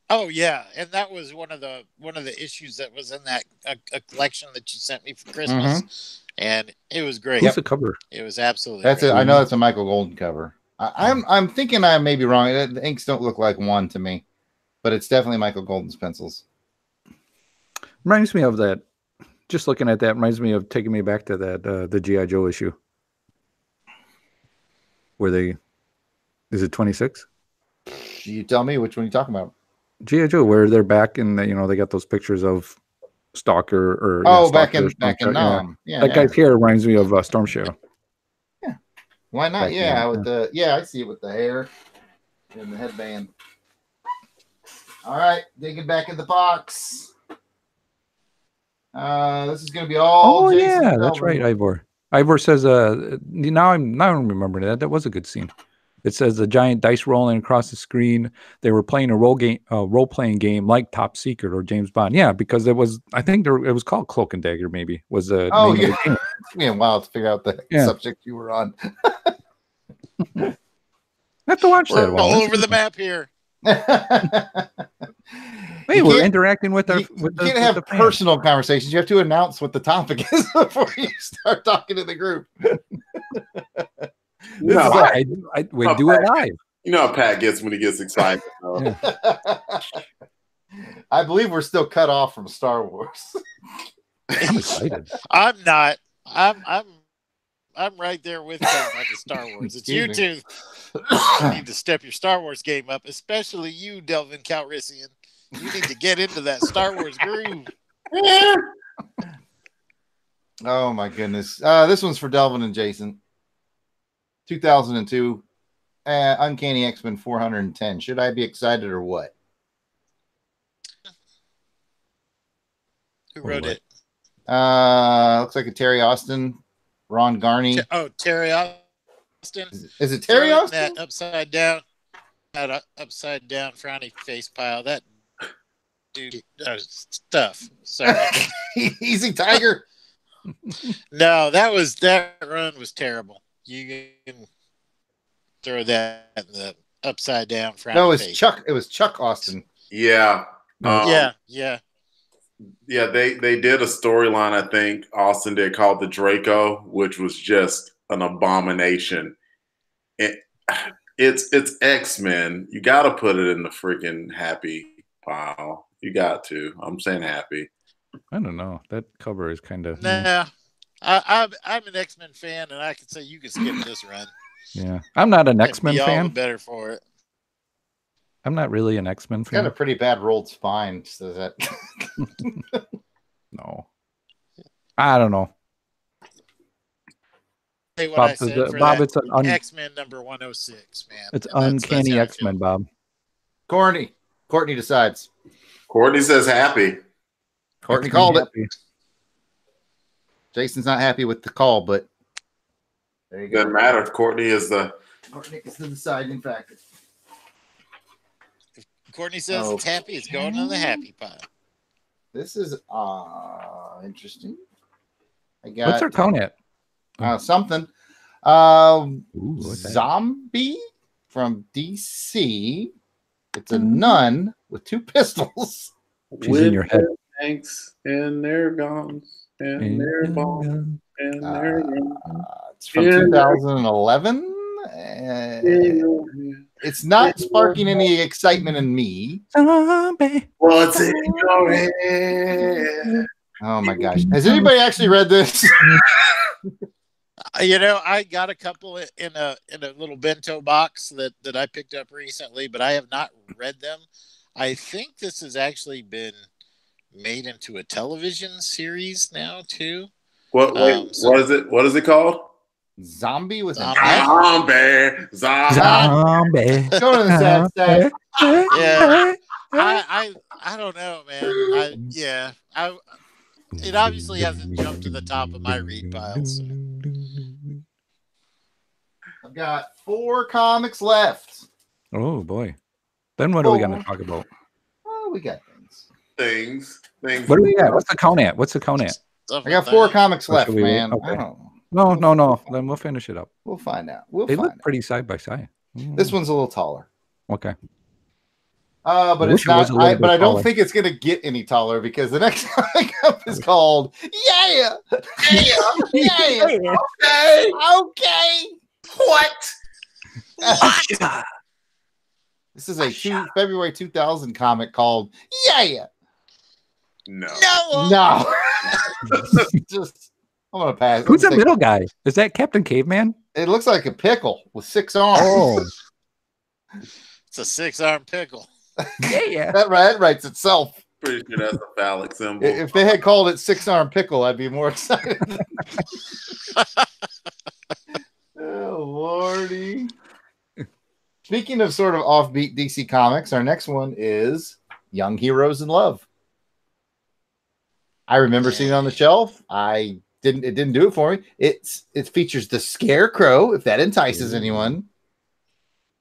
Oh yeah, and that was one of the issues that was in that a collection that you sent me for Christmas, and it was great. What's the cover? It was absolutely. That's it. I know that's a Michael Golden cover. I'm thinking I may be wrong. The inks don't look like one to me, but it's definitely Michael Golden's pencils. Reminds me of that. Just looking at that reminds me of taking me back to that the G.I. Joe issue. Where is it 26? You tell me which one you're talking about. G.I. Joe, where they're back and they got those pictures of Stalker or back in Nom. Yeah, that guy's hair reminds me of Storm Shadow. Yeah, why not? I see it with the hair and the headband. All right, digging back in the box. This is gonna be all. Oh Jason that's right, Ivor. Ivor says, now I'm remembering that. That was a good scene. It says the giant dice rolling across the screen. They were playing a role-playing game like Top Secret or James Bond. Yeah, because it was called Cloak and Dagger. Maybe was the name of the game. It's been a while to figure out the subject you were on. I have to watch that. We're all over the map here. Hey, we're interacting with our. You can't have personal conversations. You have to announce what the topic is before you start talking to the group. We do it live. You know how Pat gets when he gets excited. Yeah. I believe we're still cut off from Star Wars. I'm excited. I'm not. I'm right there with them on the Star Wars. It's you two. You need to step your Star Wars game up, especially you, Delvin Calrissian. You need to get into that Star Wars groove. Oh my goodness. This one's for Delvin and Jason. 2002, Uncanny X-Men 410. Should I be excited or what? Who wrote it? Looks like a Terry Austin, Ron Garney. Terry Austin. Is it Terry Austin? That upside down frowny face pile. That dude stuff. Sorry. Easy Tiger. No, that run was terrible. You can throw that in the upside down front. No, it's Chuck. It was Chuck Austin. Yeah. Yeah. They did a storyline, I think Austin did, called the Draco, which was just an abomination. It's X-Men. You got to put it in the freaking happy pile. You got to. I'm saying happy. I don't know. That cover is kind of. Nah. I'm an X-Men fan, and I can say you can skip this run. Yeah, I'm not an X-Men fan. All the better for it. I'm not really an X-Men fan. Got a pretty bad rolled spine. Says that. No, I don't know. Hey, what Bob, I said for Bob, that, it's an X-Men number 106, man. It's uncanny X-Men, Bob. Courtney decides. Courtney says happy. Courtney called it. Jason's not happy with the call, but there you go. Doesn't matter. Courtney is the deciding factor. Courtney says it's happy. It's going in the happy pile. This is interesting. I got What's our count at? something. Ooh, Zombie from DC. It's a nun with 2 pistols. She's in your head. Tanks and their guns and their bombs and their guns. It's from 2011. It's not sparking any excitement in me. What's in your head? Oh my gosh. Has anybody actually read this? I got a couple in a little bento box that I picked up recently, but I have not read them. I think this has actually been made into a television series now too. What is it? What is it called? Zombie with an Zombie. Go to the sad stack. Yeah. I don't know, man. It obviously hasn't jumped to the top of my read pile. So. I've got 4 comics left. Oh boy. Then what are we going to talk about? Oh, we got Things. What do we got? What's the count at? I got 4 comics left, man. Okay. I don't know. No. Then we'll finish it up. We'll find out. They look pretty side by side. This one's a little taller. Okay. But it's not. But I don't think it's gonna get any taller because the next comic up is called Yeah. Okay. What? This is a February 2000 comic called Yeah. No. Just I'm gonna pass. Who's the middle guy? Is that Captain Caveman? It looks like a pickle with 6 arms. Oh, It's a 6-arm pickle. yeah. That writes itself. Pretty sure that's a phallic symbol. If they had called it 6-arm pickle, I'd be more excited. Oh, Lordy. Speaking of sort of offbeat DC comics, our next one is Young Heroes in Love. I remember seeing it on the shelf. It didn't do it for me. It features the Scarecrow, if that entices anyone.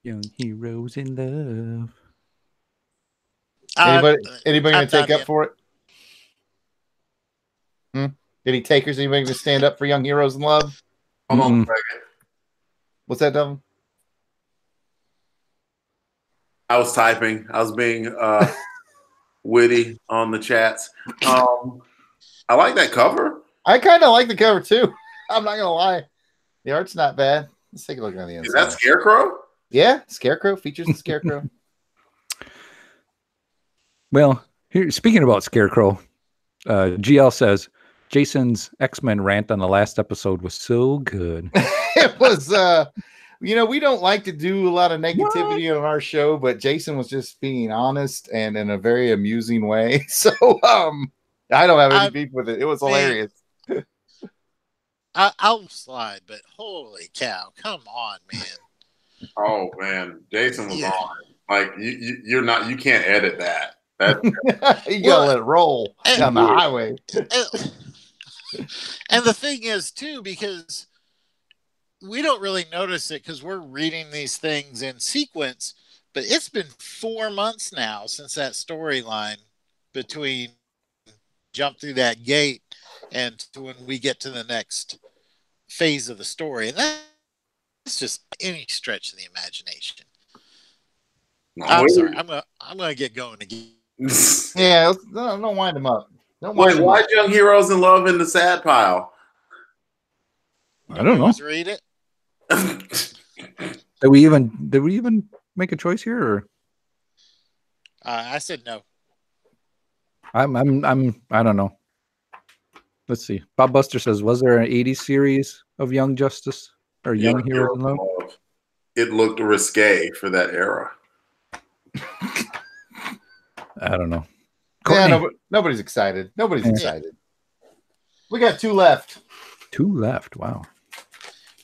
Young Heroes in Love. Anybody gonna take up for it? Any takers? Anybody gonna stand up for Young Heroes in Love? Hold on a second. What's that, Devin? I was typing. I was being witty on the chats. I like that cover. I kind of like the cover too. I'm not gonna lie. The art's not bad. Let's take a look on the inside. Is that Scarecrow? Yeah, Scarecrow features the Scarecrow. Well, here, speaking about Scarecrow, GL says Jason's X-Men rant on the last episode was so good. It was, we don't like to do a lot of negativity on our show, but Jason was just being honest and in a very amusing way. So, I don't have any beef with it. It was hilarious. I'll slide, but holy cow. Come on, man. Oh, man. Jason was on it. Like, you can't edit that. You gotta let it roll down the highway. And the thing is, too, because we don't really notice it because we're reading these things in sequence, but it's been 4 months now since that storyline between jump through that gate and to when we get to the next phase of the story. And that's just any stretch of the imagination. I'm sorry. I'm gonna get going again. Yeah, don't wind them up. Why Young Heroes in Love in the sad pile? I don't know. Let's read it. Did we even make a choice here? Or? I said no. I don't know. Let's see. Bob Buster says, was there an 80s series of Young Justice or Young Heroes in Love? It looked risque for that era. I don't know. Yeah, nobody's excited. Nobody's excited. We got 2 left. 2 left. Wow.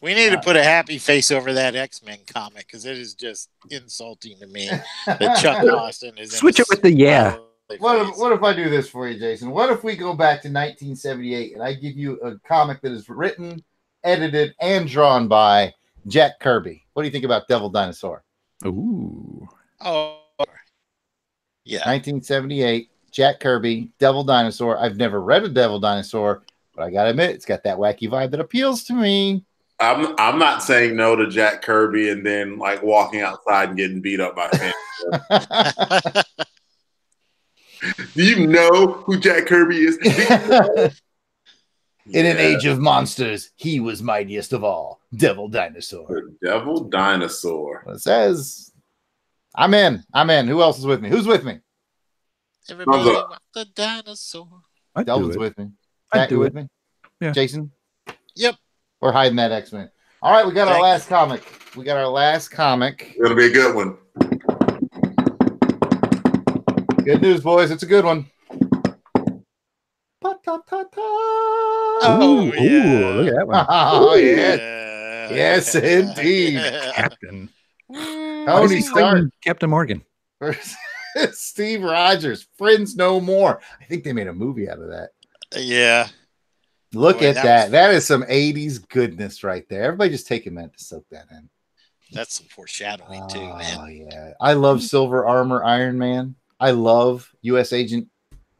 We need to put a happy face over that X-Men comic because it is just insulting to me that Chuck Austin is. Switch it with the yeah. What if I do this for you, Jason? What if we go back to 1978 and I give you a comic that is written, edited, and drawn by Jack Kirby? What do you think about Devil Dinosaur? Ooh. Oh, yeah. 1978, Jack Kirby, Devil Dinosaur. I've never read a Devil Dinosaur, but I gotta admit, it's got that wacky vibe that appeals to me. I'm not saying no to Jack Kirby and then like walking outside and getting beat up by fans. Do you know who Jack Kirby is? In an age of monsters, he was mightiest of all. Devil Dinosaur. The Devil Dinosaur. It says, I'm in. Who else is with me? Who's with me? Everybody want the dinosaur. Delvin's with me. I'd Pat, do you it. with me? Yeah. Jason? Yep. We're hiding that X-Men. All right, we got our last comic. It's gonna be a good one. Good news, boys. It's a good one. Oh, yeah. Ooh, look at that one. Oh, yeah. Yeah. Yes, indeed. Captain. Tony Stark. Captain Morgan. Steve Rogers. Friends No More. I think they made a movie out of that. Yeah. Look Boy, at that. That is some 80s goodness right there. Everybody just take a minute to soak that in. That's some foreshadowing too, man. Oh, yeah. I love Silver Armor Iron Man. I love U.S. Agent,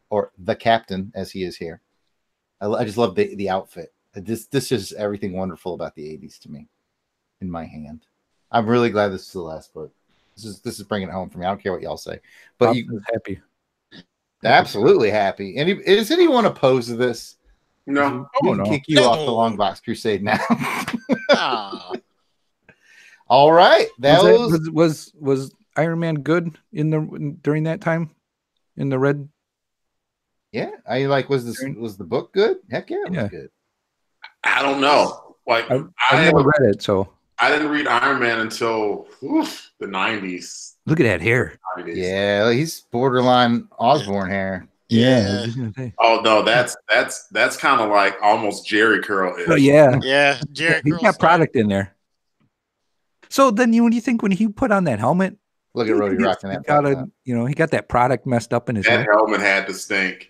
or the Captain, as he is here. I just love the outfit. This is everything wonderful about the 80s to me in my hand. I'm really glad this is the last book. This is bringing it home for me. I don't care what y'all say. But Bob you is happy. absolutely happy. And is anyone opposed to this? No. We Oh, can no. kick you off the Longbox Crusade now. Aw. All right. Was Iron Man good during that time in the red? Yeah. Was the book good? Heck yeah, it was good. I don't know. Like I've never read it, so I didn't read Iron Man until the 90s. look at that hair. 90s. Yeah, he's borderline Osborne hair. Yeah. Oh no, that's kind of like almost Jerry curl. Oh yeah, Yeah. Jared he's got product in there. So then, when you think when he put on that helmet, Look at Rhodey rocking that. He got that product messed up in his That head. helmet had to stink.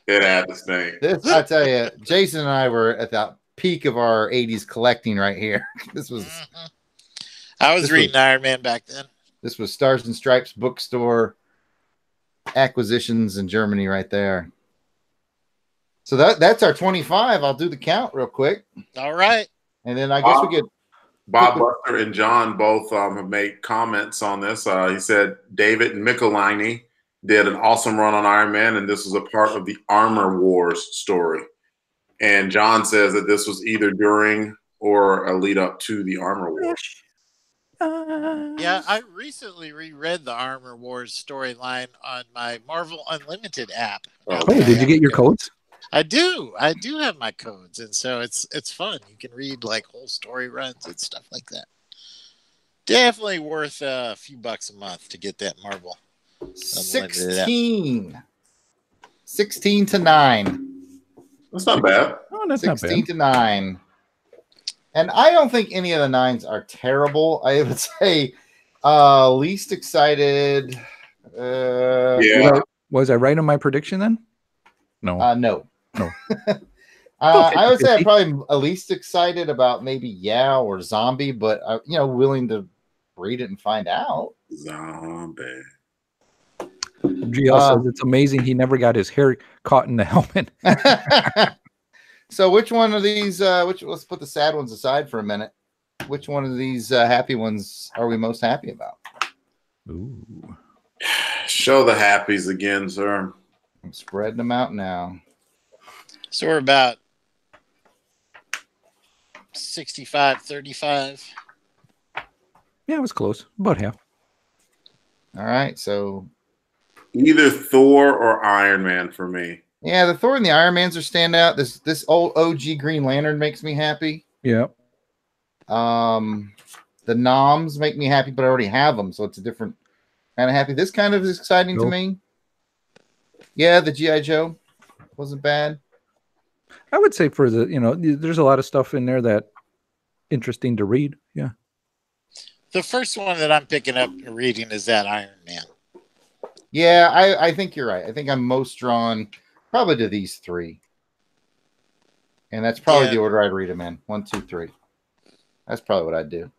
It had to stink. I tell you, Jason and I were at the peak of our 80s collecting right here. I was reading Iron Man back then. This was Stars and Stripes bookstore acquisitions in Germany right there. So that's our 25. I'll do the count real quick. All right. And then I guess we get Bob Buster and John both have made comments on this. He said David Michelini did an awesome run on Iron Man, and this was a part of the Armor Wars story. And John says that this was either during or a lead up to the Armor Wars. Yeah, I recently reread the Armor Wars storyline on my Marvel Unlimited app. Oh, did you get your codes? I do have my codes, and so it's fun. You can read like whole story runs and stuff like that. Definitely worth a few bucks a month to get that Marvel. 16 to 9. That's not bad. Oh, that's 16 not bad. to 9. And I don't think any of the 9s are terrible. I would say least excited. Yeah. Was I right on my prediction then? No. No. I would say I'm probably least excited about maybe or Zombie, but willing to read it and find out. Zombie. GL says it's amazing he never got his hair caught in the helmet. So which one of these let's put the sad ones aside for a minute. Which one of these happy ones are we most happy about? Ooh. Show the happies again, sir. I'm spreading them out now. So we're about 65-35. Yeah, it was close. About half. All right, so Either Thor or Iron Man for me. yeah, the Thor and the Iron Mans are standout. This old OG Green Lantern makes me happy. Yeah. The Noms make me happy, but I already have them, so it's a different kind of happy. This kind of is exciting to me. Yeah, the G.I. Joe wasn't bad. I would say for the, there's a lot of stuff in there that interesting to read. Yeah. The first one that I'm picking up and reading is that Iron Man. Yeah, I think you're right. I think I'm most drawn probably to these three. And that's probably the order I'd read them in. 1, 2, 3. That's probably what I'd do.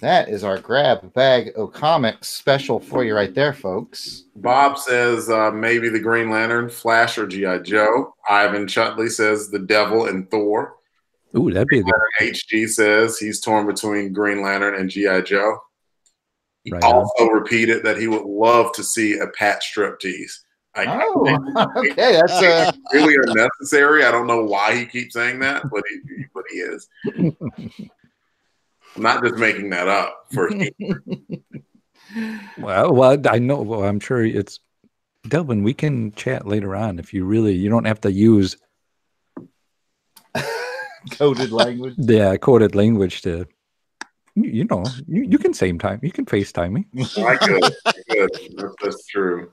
That is our grab bag of comics special for you right there, folks. Bob says maybe the Green Lantern, Flash, or G.I. Joe. Ivan Chutley says the Devil and Thor. Ooh, that'd be a good. HG says he's torn between Green Lantern and G.I. Joe. He Right also repeated that he would love to see a Pat striptease. Okay, that's really unnecessary. I don't know why he keeps saying that, but he is. I'm not just making that up for well, I know. Well, I'm sure it's Delvin. We can chat later on if you really. You don't have to use coded language. Yeah, coded language to. You know, you can same time. You can FaceTime me. I could. That's true.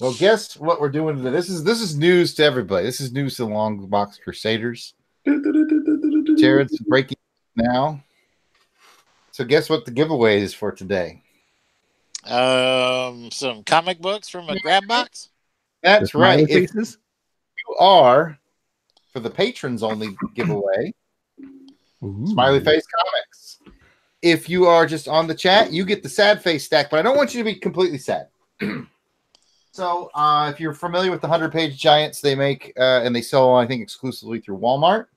Well, guess what we're doing today? This is news to everybody. This is news to the Longbox Crusaders. Jared's breaking now. So guess what the giveaway is for today? Some comic books from a grab box. That's right. If you are for the patrons only giveaway, Smiley Face Comics. If you are just on the chat, you get the sad face stack, but I don't want you to be completely sad. So if you're familiar with the 100-page giants they make and they sell, I think, exclusively through Walmart,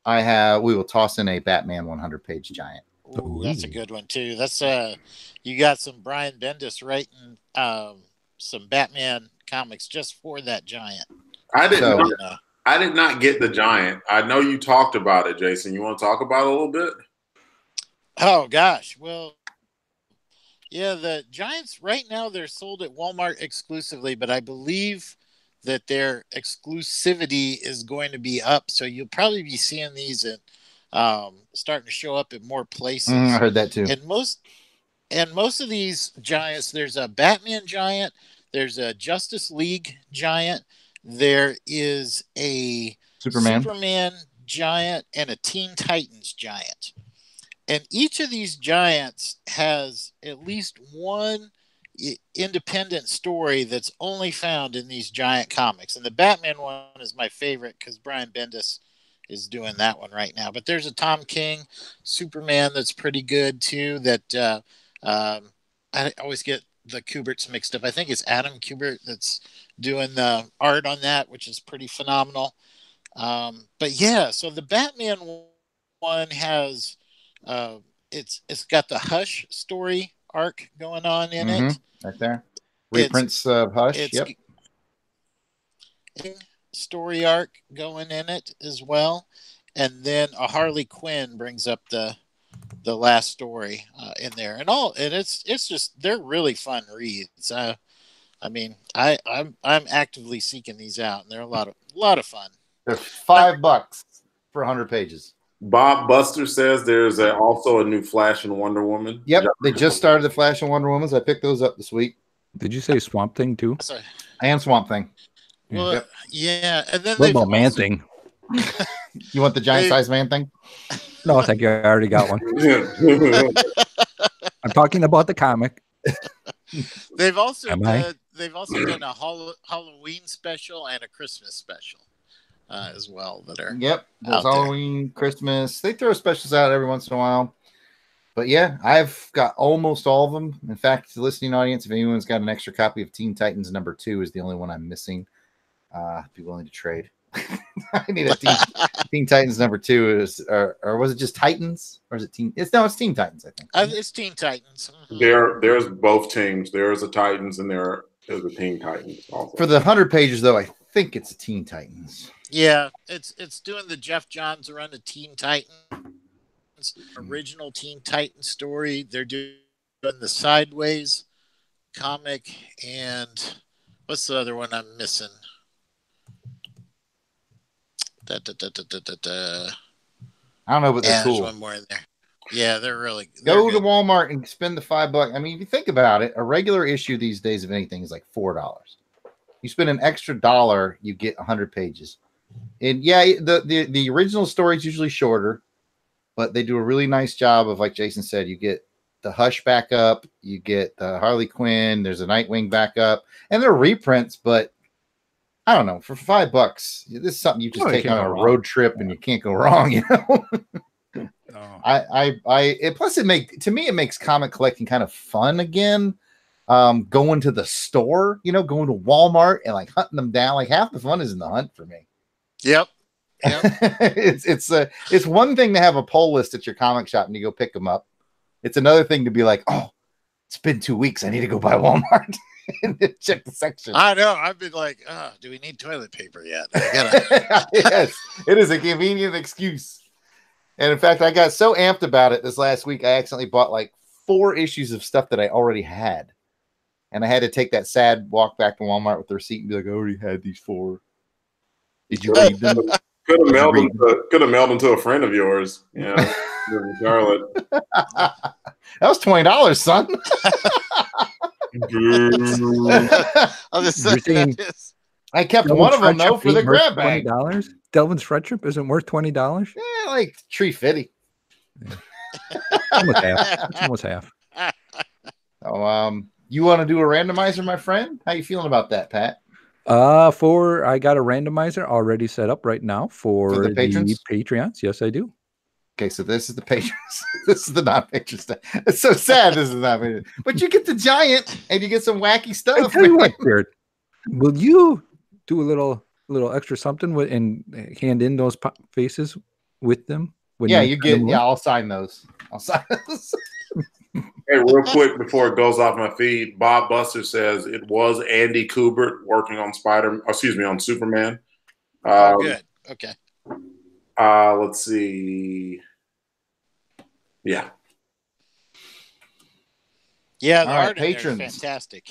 we will toss in a Batman 100-page giant. Ooh, that's a good one too. That's you got some Brian Bendis writing some Batman comics just for that giant. I did not get the giant. I know you talked about it, Jason. You want to talk about it a little bit? Oh gosh, well, yeah, the giants right now they're sold at Walmart exclusively, but I believe that their exclusivity is going to be up, so you'll probably be seeing these at starting to show up in more places. I heard that too. And most of these giants, there's a Batman giant, there's a Justice League giant, there is a Superman giant, and a Teen Titans giant. And each of these giants has at least one independent story that's only found in these giant comics. And the Batman one is my favorite because Brian Bendis is doing that one right now. But there's a Tom King Superman that's pretty good too. That I always get the Kuberts mixed up. I think it's Adam Kubert that's doing the art on that, which is pretty phenomenal. But yeah, so the Batman one has it's got the Hush story arc going on in it. Right there. Reprints of Hush. Yep. Story arc going in it as well, and then a Harley Quinn brings up the last story in there, and it's just they're really fun reads. I mean, I'm actively seeking these out, and they're a lot of fun. They're $5 for 100 pages. Bob Buster says there's also a new Flash and Wonder Woman. Yep, they just started the Flash and Wonder Woman. I picked those up this week. Did you say Swamp Thing too? Sorry. And Swamp Thing. Well, yeah, and then what about Man Thing? You want the giant size Man Thing? No, I think I already got one. I'm talking about the comic. They've also done a Halloween special and a Christmas special as well that are there's Halloween, Christmas. They throw specials out every once in a while. But yeah, I've got almost all of them. In fact, the listening audience, if anyone's got an extra copy of Teen Titans #2 is the only one I'm missing. Be willing to trade. I need a Teen Titans #2 is, or was it just Titans, or is it Teen? It's Teen Titans, I think. It's Teen Titans. There's both teams. There's a Titans and there's a Teen Titans. Also. For the 100 pages, though, I think it's a Teen Titans. Yeah, it's doing the Jeff Johns run of Teen Titans, original Teen Titans story. They're doing the Sideways comic, and what's the other one I'm missing? I don't know, but they're cool. There's one more in there. Yeah, they're Go to Walmart and spend the $5. I mean, if you think about it, a regular issue these days of anything is like $4. You spend an extra $1, you get 100 pages. And yeah, the original story is usually shorter, but they do a really nice job of, like Jason said, you get the Hush backup, you get the Harley Quinn, there's a Nightwing backup, and they're reprints, but I don't know, for $5, this is something you just take on a road trip and you can't go wrong, you know. Plus it makes comic collecting kind of fun again. Going to the store, you know, going to Walmart and like hunting them down. Like half the fun is in the hunt for me. Yep. It's one thing to have a pull list at your comic shop and you go pick them up. It's another thing to be like, oh, it's been 2 weeks. I need to go by Walmart and check the section. I know. I've been like, do we need toilet paper yet? Yes, it is a convenient excuse. And in fact, I got so amped about it this last week, I accidentally bought like 4 issues of stuff that I already had. And I had to take that sad walk back to Walmart with the receipt and be like, I already had these 4. Did you read them? Could have mailed them to a friend of yours. Yeah, in Charlotte. That was $20, son. I kept one of them though for the grab bag. $20. Delvin's friendship isn't worth $20. Yeah, like $3.50. Yeah. Almost half. It's almost half. So, you want to do a randomizer, my friend? How you feeling about that, Pat? I got a randomizer already set up right now for the patrons? Patreons. Yes, I do. Okay, so this is the patrons. This is the non-patron stuff. It's so sad. This is not patron, but you get the giant and you get some wacky stuff. I tell you what, Jared, will you do a little extra something and hand in those faces with them? You get. Yeah, I'll sign those. Hey, real quick before it goes off my feed, Bob Buster says it was Andy Kubert working on on Superman. Good. Okay. Let's see. Yeah. Yeah, the All right, art in there is patrons. fantastic.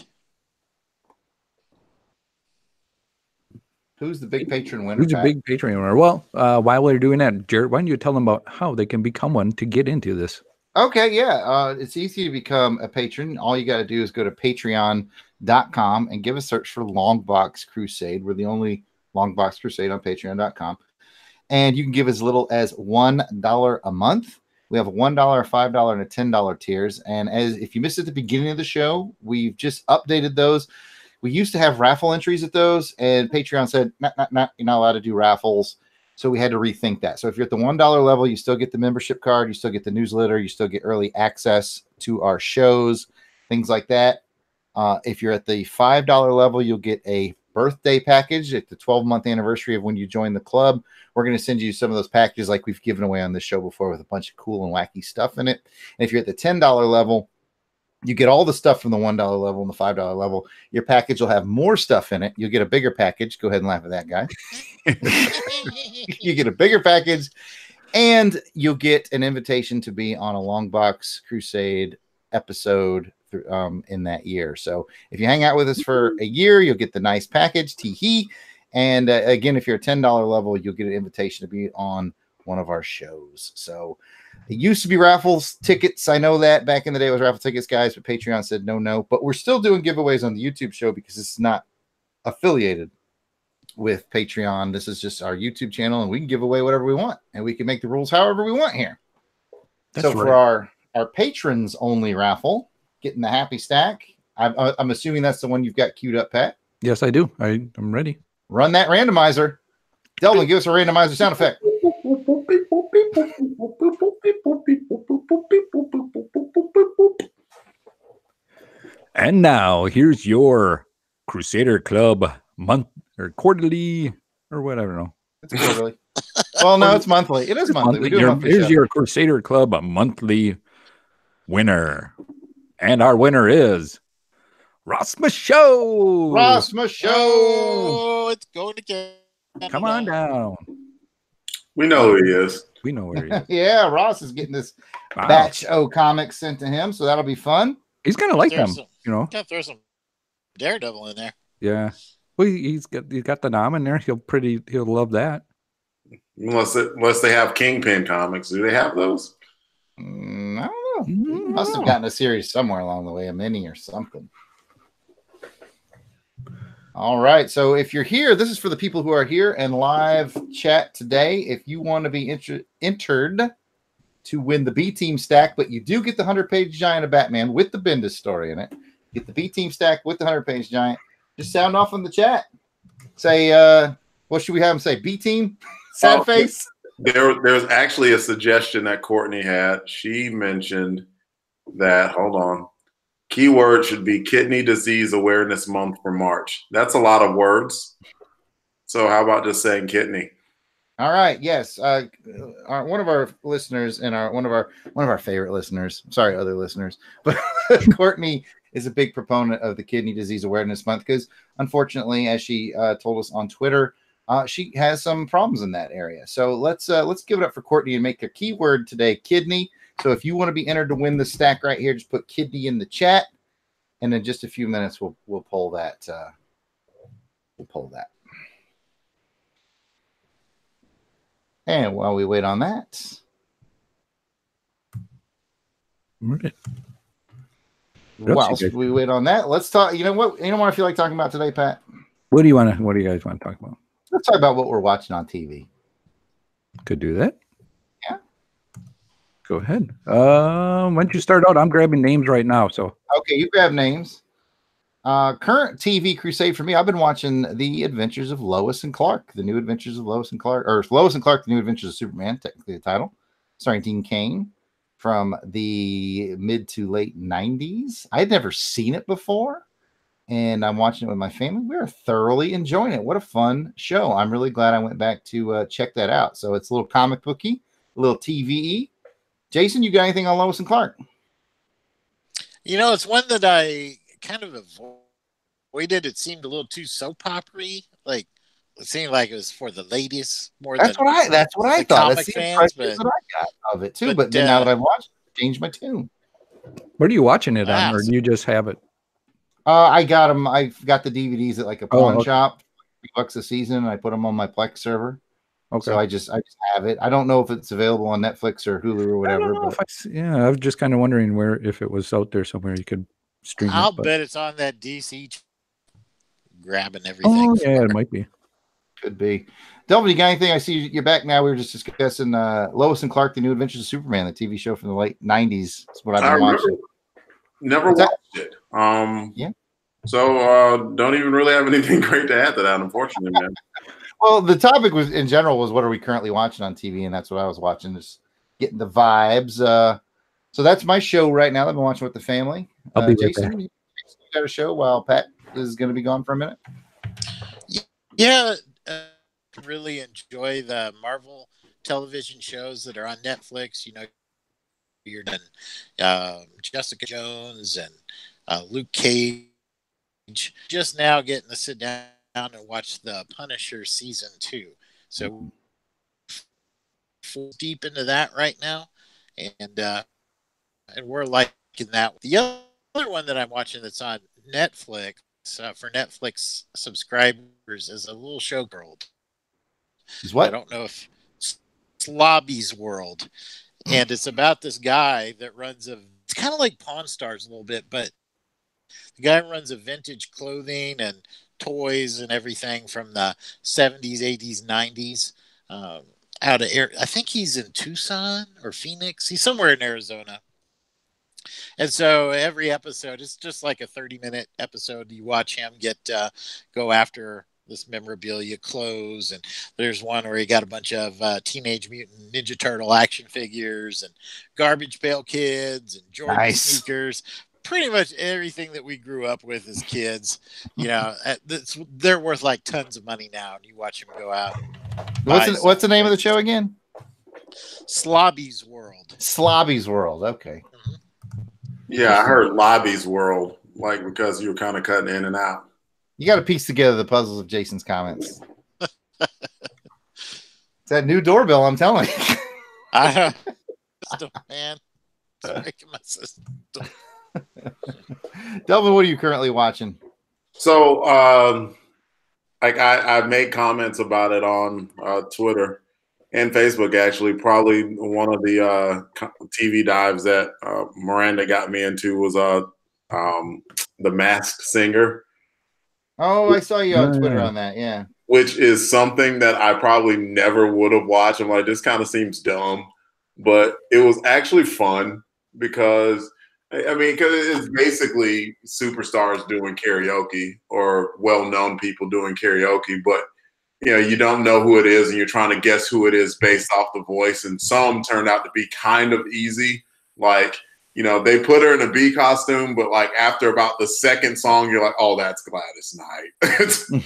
Who's the big patron winner? Who's the big patron winner? Well, while we're doing that, Jared, why don't you tell them about how they can become one to get into this? Okay, yeah. It's easy to become a patron. All you got to do is go to patreon.com and give a search for Longbox Crusade. We're the only Longbox Crusade on patreon.com. And you can give as little as $1 a month. We have a $1, a $5, and a $10 tiers. And if you missed at the beginning of the show, we've just updated those. We used to have raffle entries at those, and Patreon said, nah, you're not allowed to do raffles. So we had to rethink that. So if you're at the $1 level, you still get the membership card, you still get the newsletter, you still get early access to our shows, things like that. If you're at the $5 level, you'll get a birthday package at the 12-month anniversary of when you join the club. We're going to send you some of those packages like we've given away on this show before with a bunch of cool and wacky stuff in it. And if you're at the $10 level, you get all the stuff from the $1 level and the $5 level. Your package will have more stuff in it. You'll get a bigger package. Go ahead and laugh at that guy. You get a bigger package, and you'll get an invitation to be on a Longbox Crusade episode in that year. So if you hang out with us for a year, you'll get the nice package, tee-hee. And again, if you're a $10 level, you'll get an invitation to be on one of our shows. So it used to be raffles tickets. I know that back in the day it was raffle tickets, guys, but Patreon said no. But we're still doing giveaways on the YouTube show because it's not affiliated with Patreon. This is just our YouTube channel, and we can give away whatever we want, and we can make the rules however we want here. That's so for our patrons only raffle, getting the happy stack, I'm assuming that's the one you've got queued up, Pat. Yes, I do. I'm ready. Run that randomizer. Delvin, give us a randomizer sound effect. And now here's your Crusader Club month or quarterly or whatever. No, it's quarterly. Well, no, it's monthly. It is monthly. We do a monthly here's show. Your Crusader Club monthly winner, and our winner is Ross Michaud. Ross Michaud. Oh, it's going to get. Come on down. We know who he is. We know where he is. Yeah, Ross is getting this batch O comics sent to him, so that'll be fun. He's gonna like them, you know. Gotta throw some Daredevil in there. Yeah, well, he's got the nom in there. He'll love that. Unless they have Kingpin comics, do they have those? I don't know. He must have gotten a series somewhere along the way, a mini or something. All right. So if you're here, this is for the people who are here and live chat today. If you want to be entered to win the B team stack, but you do get the 100-page giant of Batman with the Bendis story in it. Get the B team stack with the 100-page giant. Just sound off in the chat. Say, what should we have him say? B team? Sad face? There's actually a suggestion that Courtney had. She mentioned that, hold on, keyword should be Kidney Disease Awareness Month for March. That's a lot of words. So how about just saying kidney? All right. Yes. One of our listeners and one of our favorite listeners. Sorry, other listeners, but Courtney is a big proponent of the Kidney Disease Awareness Month because, unfortunately, as she told us on Twitter, she has some problems in that area. So let's give it up for Courtney and make a keyword today, kidney. So if you want to be entered to win the stack right here, just put kidney in the chat, and in just a few minutes we'll pull that. We'll pull that. And while we wait on that, whilst we wait on that, let's talk. You know what I feel like talking about today, Pat? What do you guys want to talk about? Let's talk about what we're watching on TV. Could do that. Yeah. Go ahead. Why don't you start out? I'm grabbing names right now. So okay, you grab names. Current TV crusade for me, I've been watching The Adventures of Lois and Clark, The New Adventures of Lois and Clark, or Lois and Clark, The New Adventures of Superman, technically the title, starring Dean Cain from the mid to late 90s. I'd never seen it before, and I'm watching it with my family. We're thoroughly enjoying it. What a fun show. I'm really glad I went back to check that out. So it's a little comic booky, a little TVE. Jason, you got anything on Lois and Clark? It's one that I kind of avoided. It seemed a little too soap opera-y. Like it seemed like it was for the ladies more that's than what I thought. Comic that's fans, but what I got of it too. But then now that I've watched it, changed my tune. Where are you watching it on, or do you just have it? I got them. I've got the DVDs at like a pawn shop, $3 a season, and I put them on my Plex server. Okay. So I just have it. I don't know if it's available on Netflix or Hulu or whatever. I was just kind of wondering if it was out there somewhere you could stream. I'll bet it's on that DC grabbing everything. Oh yeah, it might be. Could be. Delvin, you got anything? I see you're back now. We were just discussing Lois and Clark, The New Adventures of Superman, the TV show from the late 90s. That's what I've been watching. Never watched it. Yeah. So don't even really have anything great to add to that, unfortunately, man. Well, the topic was in general was what are we currently watching on TV, and that's what I was watching, just getting the vibes. So that's my show right now that I've been watching with the family. I'll be Jason, you got a show while Pat is going to be gone for a minute? Yeah, really enjoy the Marvel television shows that are on Netflix. You're done Jessica Jones and Luke Cage. Just now getting to sit down and watch The Punisher season 2. So full deep into that right now, and we're liking that. The other one that I'm watching that's on Netflix for Netflix subscribers is a little show called. Is what? I don't know if Slobby's World, and it's about this guy that runs it's kind of like Pawn Stars a little bit, but the guy runs a vintage clothing and toys and everything from the 70s, 80s, 90s. Out of I think he's in Tucson or Phoenix. He's somewhere in Arizona. And so every episode is just like a 30-minute episode. You watch him go after this memorabilia clothes, and there's one where he got a bunch of Teenage Mutant Ninja Turtle action figures and Garbage Pail Kids and Jordan sneakers. Pretty much everything that we grew up with as kids. They're worth like tons of money now, and you watch him go out. What's the name of the show again? Slobby's World. Slobby's World. Okay. Mm-hmm. Yeah, I heard Lobby's World, like because you were kind of cutting in and out. You got to piece together the puzzles of Jason's comments. It's that new doorbell, I'm telling you. I don't, man. It's breaking my system. Delvin, what are you currently watching? So, I made comments about it on Twitter and Facebook. Actually, probably one of the TV dives that Miranda got me into was The Masked Singer. Oh, I saw you on Twitter on that. Yeah, which is something that I probably never would have watched. I'm like, this kind of seems dumb. but it was actually fun because because it's basically superstars doing karaoke or well-known people doing karaoke, but you don't know who it is and you're trying to guess who it is based off the voice. And some turned out to be kind of easy. Like, they put her in a bee costume, but like after about the second song, you're like, oh, that's Gladys Knight. It's like,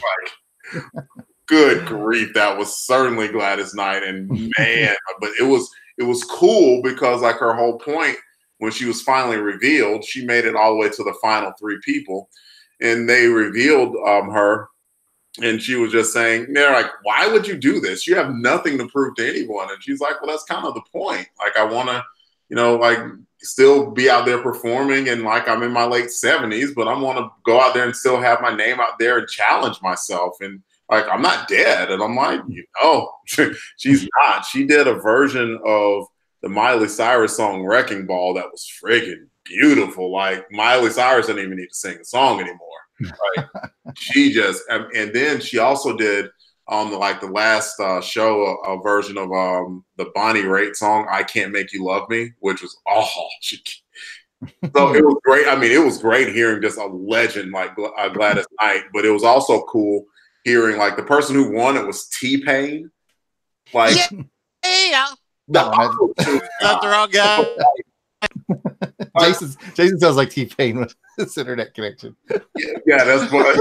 good grief, that was certainly Gladys Knight. And man, but it was cool because like her whole point when she was finally revealed, she made it all the way to the final 3 people, and they revealed her, and she was just saying, they're like, why would you do this? You have nothing to prove to anyone. And she's like, well, that's kind of the point. Like, I want to, like still be out there performing, and like I'm in my late 70s, but I want to go out there and still have my name out there and challenge myself. And like, I'm not dead. And I'm like, she's not. She did a version of the Miley Cyrus song Wrecking Ball that was friggin' beautiful. Like, Miley Cyrus doesn't even need to sing the song anymore. Like, she just, and then she also did on the last show a version of the Bonnie Raitt song I Can't Make You Love Me, which was so it was great. I mean, it was great hearing just a legend like Gladys Knight, but it was also cool hearing like the person who won it was T-Pain. Like, yeah. No, Not the wrong guy. Jason sounds like T-Pain with this internet connection. Yeah, that's what.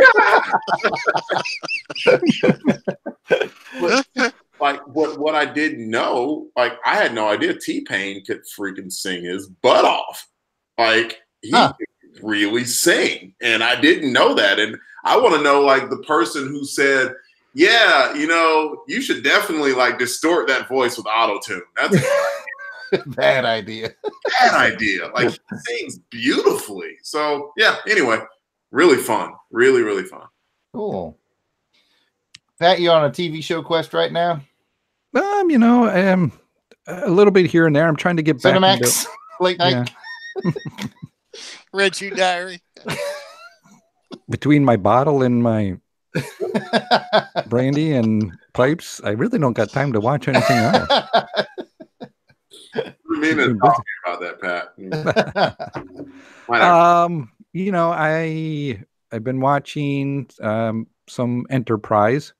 Like what I didn't know, like I had no idea T-Pain could freaking sing his butt off. Like he could really sing, and I didn't know that. And I want to know like the person who said, yeah, you should definitely like distort that voice with auto-tune. That's bad idea. Bad idea. Like, he sings beautifully. So yeah, anyway, really fun. Really, really fun. Cool. Pat, you on a TV show quest right now? I am a little bit here and there. I'm trying to get back Cinemax late night. Yeah. Red Shoe Diary. Between my bottle and my brandy and pipes, I really don't got time to watch anything else. We mean to talk about that, Pat. I've been watching some Enterprise,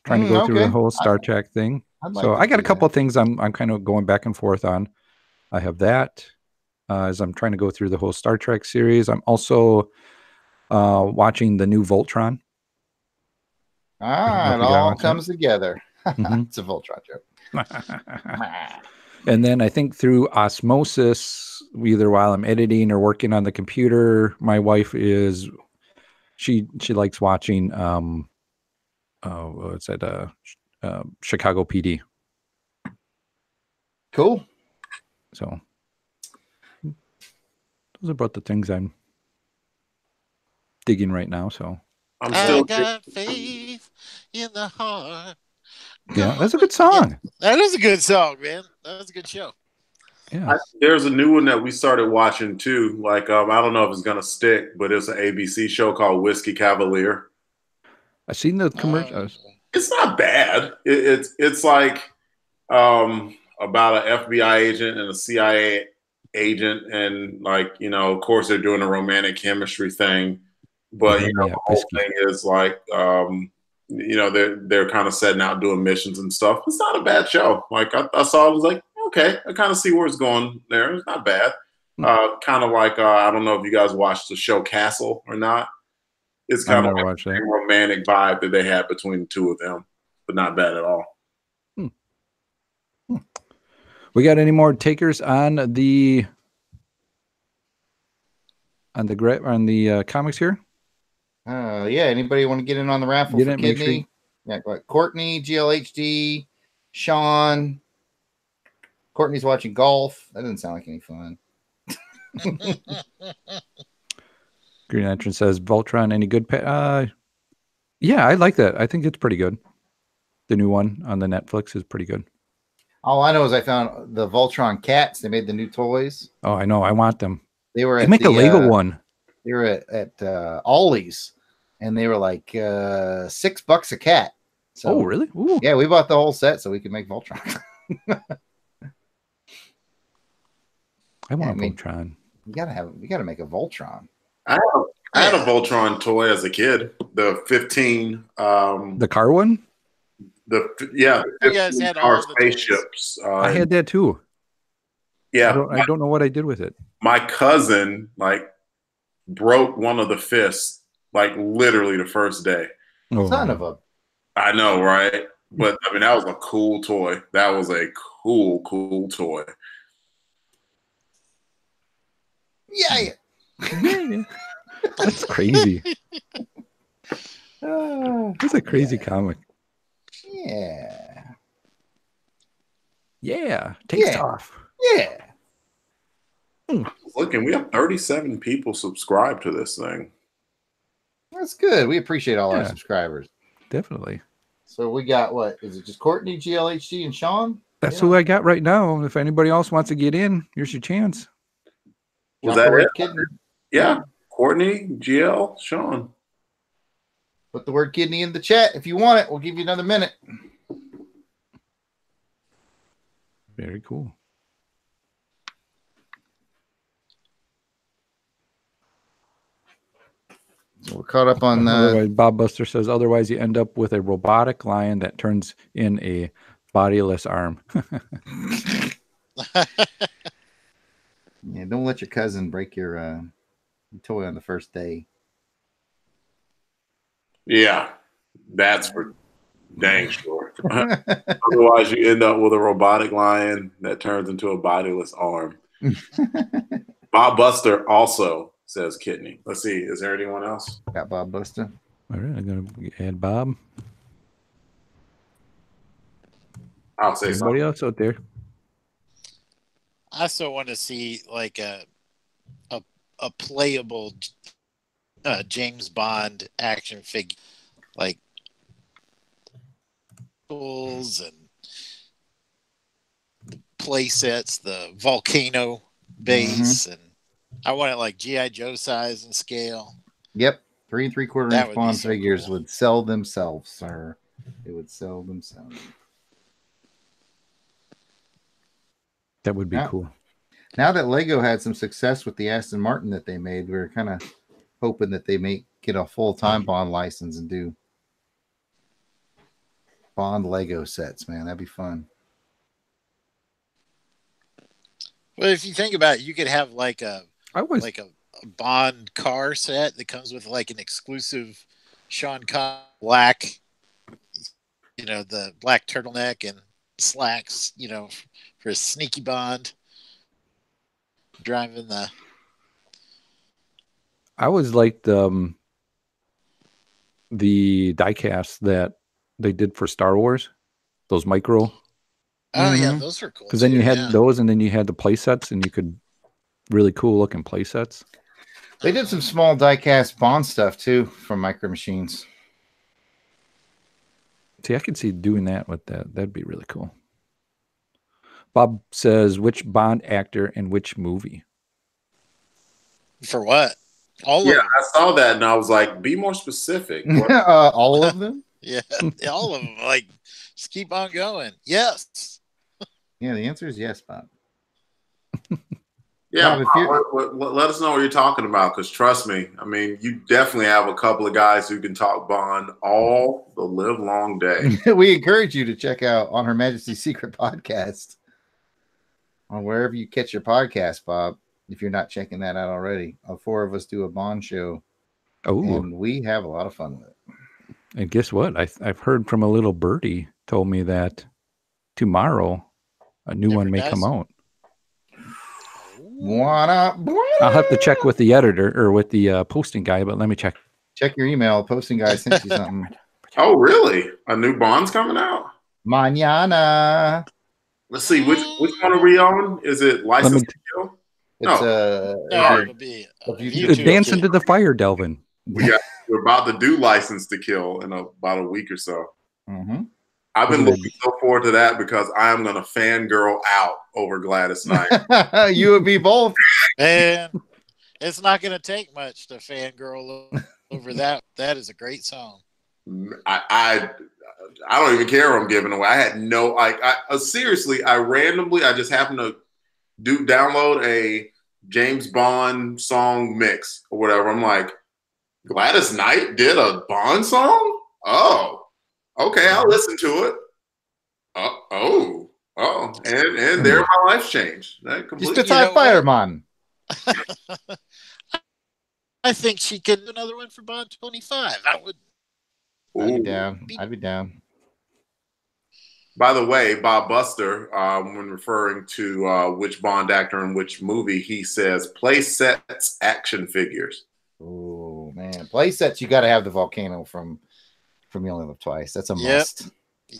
trying to go through the whole Star Trek thing. I got a couple of things I'm kind of going back and forth on. I have that as I'm trying to go through the whole Star Trek series. I'm also watching the new Voltron. It all comes together. Mm-hmm. It's a Voltron joke. And then I think through osmosis, either while I'm editing or working on the computer, my wife she likes watching what's that? Chicago PD. Cool. So those are about the things I'm digging right now. So I got faith in the heart. Yeah, that's a good song. That is a good song, man. That was a good show. Yeah. There's a new one that we started watching too. Like, I don't know if it's gonna stick, but it's an ABC show called Whiskey Cavalier. I've seen the commercials. It's not bad. It's like about an FBI agent and a CIA agent, and like of course they're doing a romantic chemistry thing, but the whole thing is like they're kind of setting out doing missions and stuff. It's not a bad show. Like I saw, I was like, okay, I kind of see where it's going there. It's not bad. Kind of like I don't know if you guys watched the show Castle or not. It's kind of like a romantic vibe that they had between the two of them, but not bad at all. We got any more takers on the comics here? Yeah. Anybody want to get in on the raffle for Kidney? Yeah, Courtney, GLHD, Sean. Courtney's watching golf. That doesn't sound like any fun. Green Lantern says, Voltron, any good? Yeah, I like that. I think it's pretty good. The new one on the Netflix is pretty good. All I know is I found the Voltron cats. They made the new toys. Oh, I know. I want them. They make a Lego one. They were at Ollie's, and they were like $6 a cat. So, oh, really? Ooh. Yeah, we bought the whole set so we could make Voltron. I want I a mean, Voltron. we gotta make a Voltron. I had a Voltron toy as a kid. The 15. The car one? The You guys 15 had car all the toys. spaceships. I had that too. Yeah, I don't know what I did with it. my cousin broke one of the fists literally the first day. Oh. Son of a. I know, right? But I mean, that was a cool toy. That was a cool toy. Yeah. Yeah. That's crazy. That's a crazy comic. Yeah. Yeah. Takes off. Yeah. Looking, we have 37 people subscribed to this thing. That's good. We appreciate all our subscribers. Definitely. So we got what? Is it just Courtney, GLHD, and Sean? That's who I got right now. If anybody else wants to get in, here's your chance. Was that it? Kidney. Yeah. Courtney, GL, Sean. Put the word kidney in the chat if you want it. We'll give you another minute. Very cool. So we're caught up on Bob Buster says otherwise you end up with a robotic lion that turns in a bodiless arm. Yeah, don't let your cousin break your toy on the first day. Yeah, that's for dang sure. Otherwise, you end up with a robotic lion that turns into a bodiless arm. Bob Buster also says kidney. Let's see. Is there anyone else? Got Bob Buster. All right, I'm going to add Bob. I'll say somebody something. else out there. I still want to see like a playable James Bond action figure, like tools and the play sets, the volcano base, and I want it like G.I. Joe size and scale. Yep, 3 3/4 inch Bond so figures cool. would sell themselves, sir. It would sell themselves. That would be cool. Now that Lego had some success with the Aston Martin that they made, we're kind of hoping that they may get a full-time Bond license and do Bond Lego sets, man. That'd be fun. Well, if you think about it, you could have like a Bond car set that comes with like an exclusive Sean Connery black, the black turtleneck and slacks, for a sneaky Bond driving the. I was like the diecast that they did for Star Wars, those micro. Oh yeah, those were cool. Because then you had those, and then you had the play sets, and you could really cool looking play sets. They did some small diecast Bond stuff too from Micro Machines. See, I could see doing that with that. That'd be really cool. Bob says, which Bond actor and which movie? For what? All of them. I saw that and I was like, be more specific. All of them? Yeah, all of them. Like, just keep on going. Yes. Yeah, the answer is yes, Bob. Yeah, Bob, let us know what you're talking about, because trust me, I mean, you definitely have a couple of guys who can talk Bond all the live long day. We encourage you to check out On Her Majesty's Secret Podcast on wherever you catch your podcast, Bob, if you're not checking that out already. All 4 of us do a Bond show, and we have a lot of fun with it. And guess what? I've heard from a little birdie told me that tomorrow a new one may come out. I'll have to check with the editor or with the posting guy, but let me check. Check your email. Posting guy sent you something. Oh, really? A new Bond's coming out? Mañana. Let's see. Which one are we on? Is it License to Kill? It'll be Dance into the Fire, Delvin. We're about to do License to Kill in about a week or so. Mm-hmm. I've been looking so forward to that because I am going to fangirl out over Gladys Knight. You would be both. And it's not going to take much to fangirl over that. That is a great song. I don't even care what I'm giving away. I had no, seriously, I just happened to download a James Bond song mix or whatever. I'm like, Gladys Knight did a Bond song? Oh, okay, I'll listen to it. And there my life changed. That completely. Just a fireman. I think she could do another one for Bond 25. I'd be down. By the way, Bob Buster, when referring to which Bond actor in which movie, he says play sets, action figures. Oh man, play sets. You got to have the volcano from You Only Live Twice. That's a must.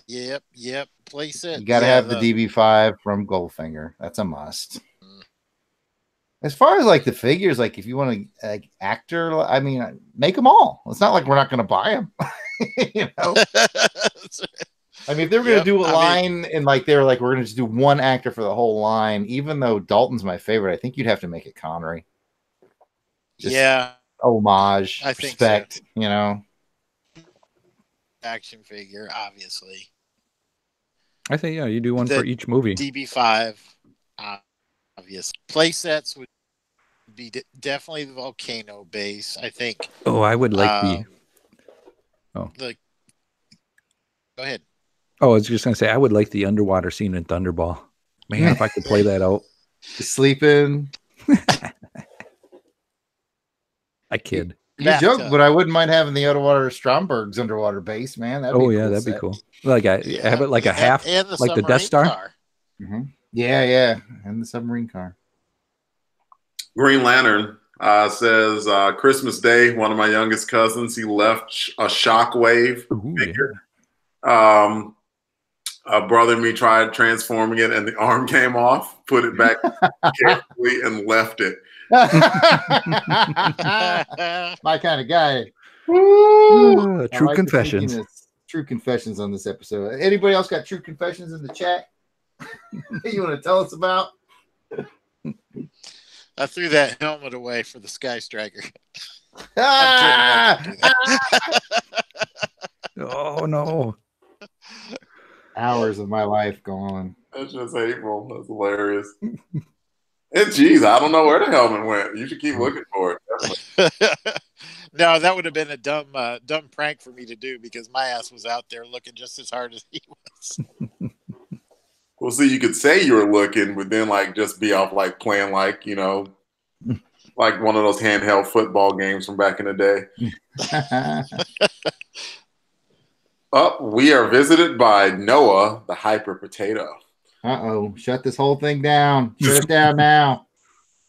Yep. Play set. You got to have the DB5 from Goldfinger. That's a must. As far as like the figures, like if you want to like actor, I mean, make them all. It's not like we're not going to buy them. You know. I mean, if they were going to do a line and like they're like, we're going to just do one actor for the whole line, even though Dalton's my favorite, I think you'd have to make it Connery. Just homage, respect, so. You know. Action figure, obviously. I think, you do one for each movie. DB5, obvious. Play sets would be definitely the volcano base, I think. Oh, I would like go ahead. Oh, I was just going to say, I would like the underwater scene in Thunderball. Man, if I could play that out. Sleeping. I kid. You joke, but I wouldn't mind having the underwater Stromberg's underwater base, man. That'd be cool. Like have it like a half, like the Death Star. Mm-hmm. Yeah, and the submarine car. Green Lantern says Christmas Day. One of my youngest cousins, he left a Shockwave figure. Yeah. A brother and me tried transforming it, and the arm came off. Put it back carefully and left it. My kind of guy. True confessions. True confessions on this episode. Anybody else got true confessions in the chat you want to tell us about? I threw that helmet away for the Sky Striker. Oh no. Hours of my life gone. That's just April. That's hilarious. And geez, I don't know where the helmet went. You should keep looking for it. No, that would have been a dumb prank for me to do because my ass was out there looking just as hard as he was. Well, see, you could say you were looking, but then like just be off like playing like, you know, like one of those handheld football games from back in the day. We are visited by Noah, the hyper potato. Uh-oh. Shut this whole thing down. Shut it down now.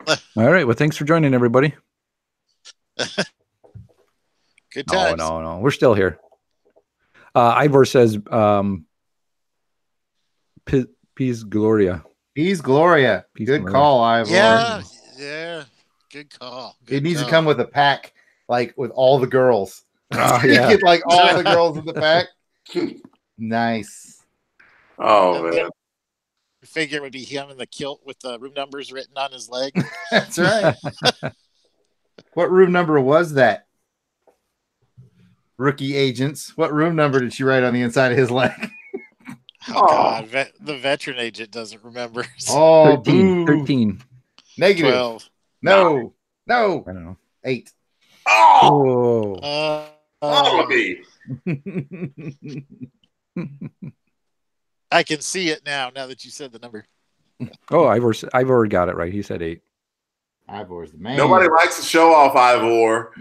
All right. Well, thanks for joining, everybody. Good times. No. We're still here. Ivor says, Peace Gloria. Peace Gloria. Good call, Ivor. Yeah. Good call. It needs to come with a pack, like with all the girls. Oh, yeah. Get like all the girls in the pack. Nice. Oh, man. I figure it would be him in the kilt with the room numbers written on his leg. That's right. What room number was that? Rookie agents. What room number did she write on the inside of his leg? God. The veteran agent doesn't remember. Oh, 13. Negative. 12. No. I don't know. 8. Oh. I can see it now that you said the number. Oh, Ivor got it right. He said 8. Ivor's the man. Nobody likes to show off Ivor.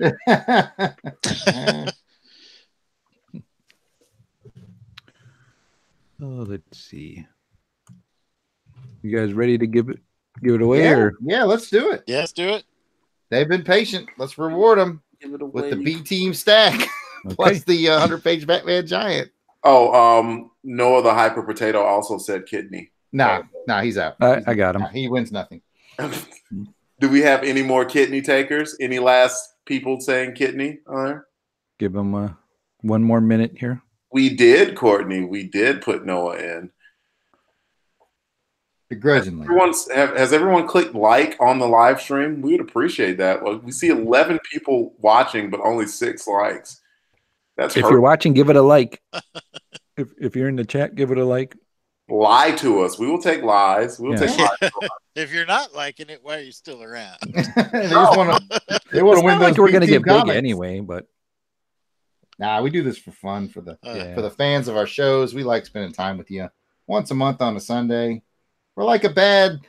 Oh, let's see. You guys ready to give it away? Yeah, let's do it. Yeah, let's do it. They've been patient. Let's reward them with the B team stack plus the 100-page Batman Giant. Oh, Noah the hyper potato also said kidney. Nah, he's out. I got him. He wins nothing. Do we have any more kidney takers? Any last people saying kidney? Give him one more minute here. We did, Courtney. We did put Noah in. Begrudgingly. Has everyone clicked like on the live stream? We would appreciate that. Well, we see 11 people watching, but only 6 likes. If you're watching, give it a like. If you're in the chat, give it a like. lie to us. We will take lies. We'll take lies. If you're not liking it, why are you still around? They just want to. They want to win Not those. like we're going to get comics. big anyway, but nah, we do this for fun for the fans of our shows. We like spending time with you once a month on a Sunday. We're like a bad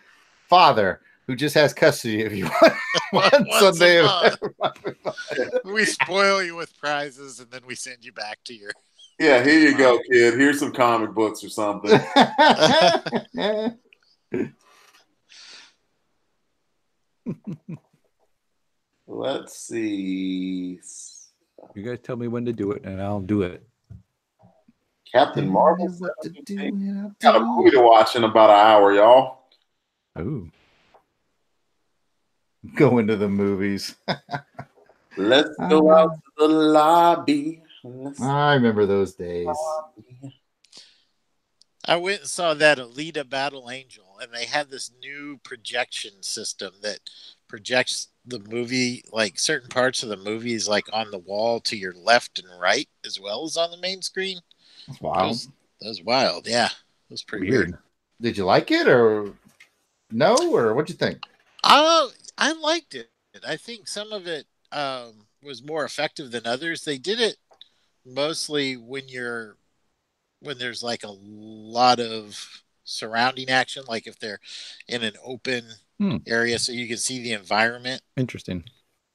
father who just has custody of you one Sunday. We spoil you with prizes and then we send you back to your. Yeah, here you go, kid. Here's some comic books or something. Let's see. You guys tell me when to do it, and I'll do it. Captain Marvel. Got a movie to watch in about an hour, y'all. Ooh. Go into the movies. Let's go out to the lobby. I remember those days. I went and saw that Alita Battle Angel, and they had this new projection system that projects the movie, like certain parts of the movies, like on the wall to your left and right, as well as on the main screen. That's wild. That was wild. Yeah, it was pretty weird. Did you like it, or no, or what'd you think? I liked it. I think some of it was more effective than others. They did it mostly when there's like a lot of surrounding action, like if they're in an open area so you can see the environment. Interesting.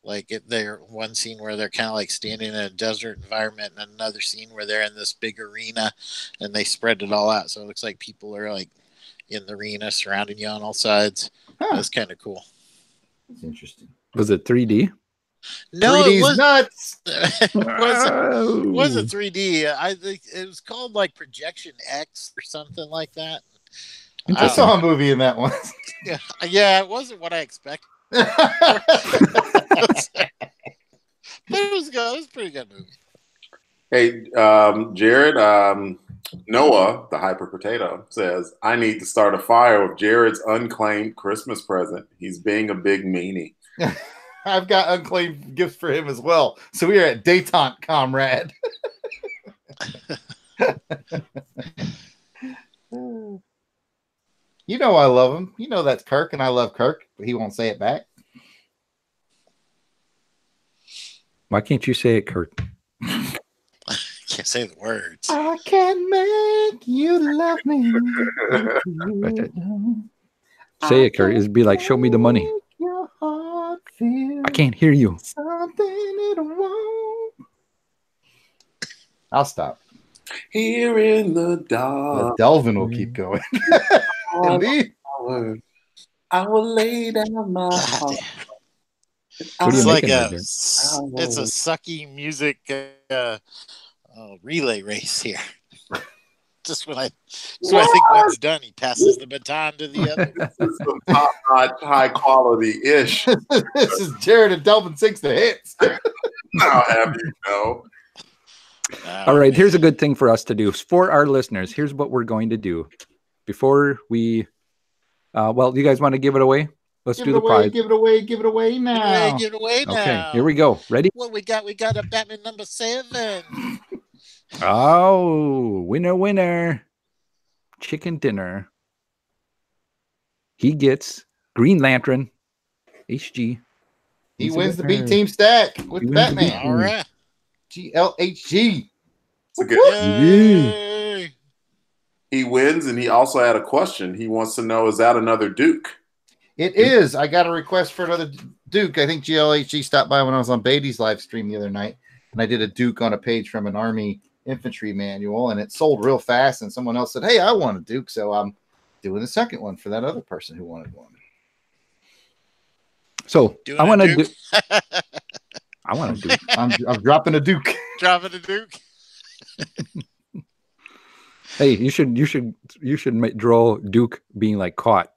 Like if they're one scene where they're kind of like standing in a desert environment, and another scene where they're in this big arena and they spread it all out. So it looks like people are like in the arena surrounding you on all sides. That's kind of cool. That's interesting. Was it 3D? No, 3D's it was nuts. It wasn't 3D. I think it was called like Projection X or something like that. I saw a movie in that one. Yeah, it wasn't what I expected. But it was good. It was a pretty good movie. Hey, Jared, Noah, the hyper potato, says, I need to start a fire with Jared's unclaimed Christmas present. He's being a big meanie. I've got unclaimed gifts for him as well. So we are at détente, comrade. You know I love him. You know that's Kirk, and I love Kirk, but he won't say it back. Why can't you say it, Kurt? Can't say the words. I can make you love me. Say it, Kurt. It'd be like, show me the money. Your heart feel I can't hear you. something it won't. I'll stop. Here in the dark. Delvin will keep going. Indeed. I will lay down my heart. What are you It's like making there, it's a sucky music relay race here. Just when I think one's done, he passes the baton to the other. This is some top-notch, high quality-ish. This is Jared and Delvin sings the hits. I'll have you know. All right, here's a good thing for us to do. For our listeners, here's what we're going to do. Before we, you guys want to give it away? Let's do the prize. Give it away now. Give it away now. Okay, here we go. Ready? What we got? We got a Batman number 7. Oh, winner. Chicken dinner. He gets Green Lantern. HG. He wins the B team stack with Batman. All right. GLHG. It's a good. Yay. He wins, and he also had a question. He wants to know, is that another Duke? It is. I got a request for another Duke. I think GLHG stopped by when I was on Beatty's live stream the other night, and I did a Duke on a page from an Army infantry manual, and it sold real fast, and someone else said, hey, I want a Duke, so I'm doing the second one for that other person who wanted one. So Doing I want to a Duke? do. I want to do. I'm dropping a Duke. Dropping a Duke. Hey, you should draw Duke being like caught.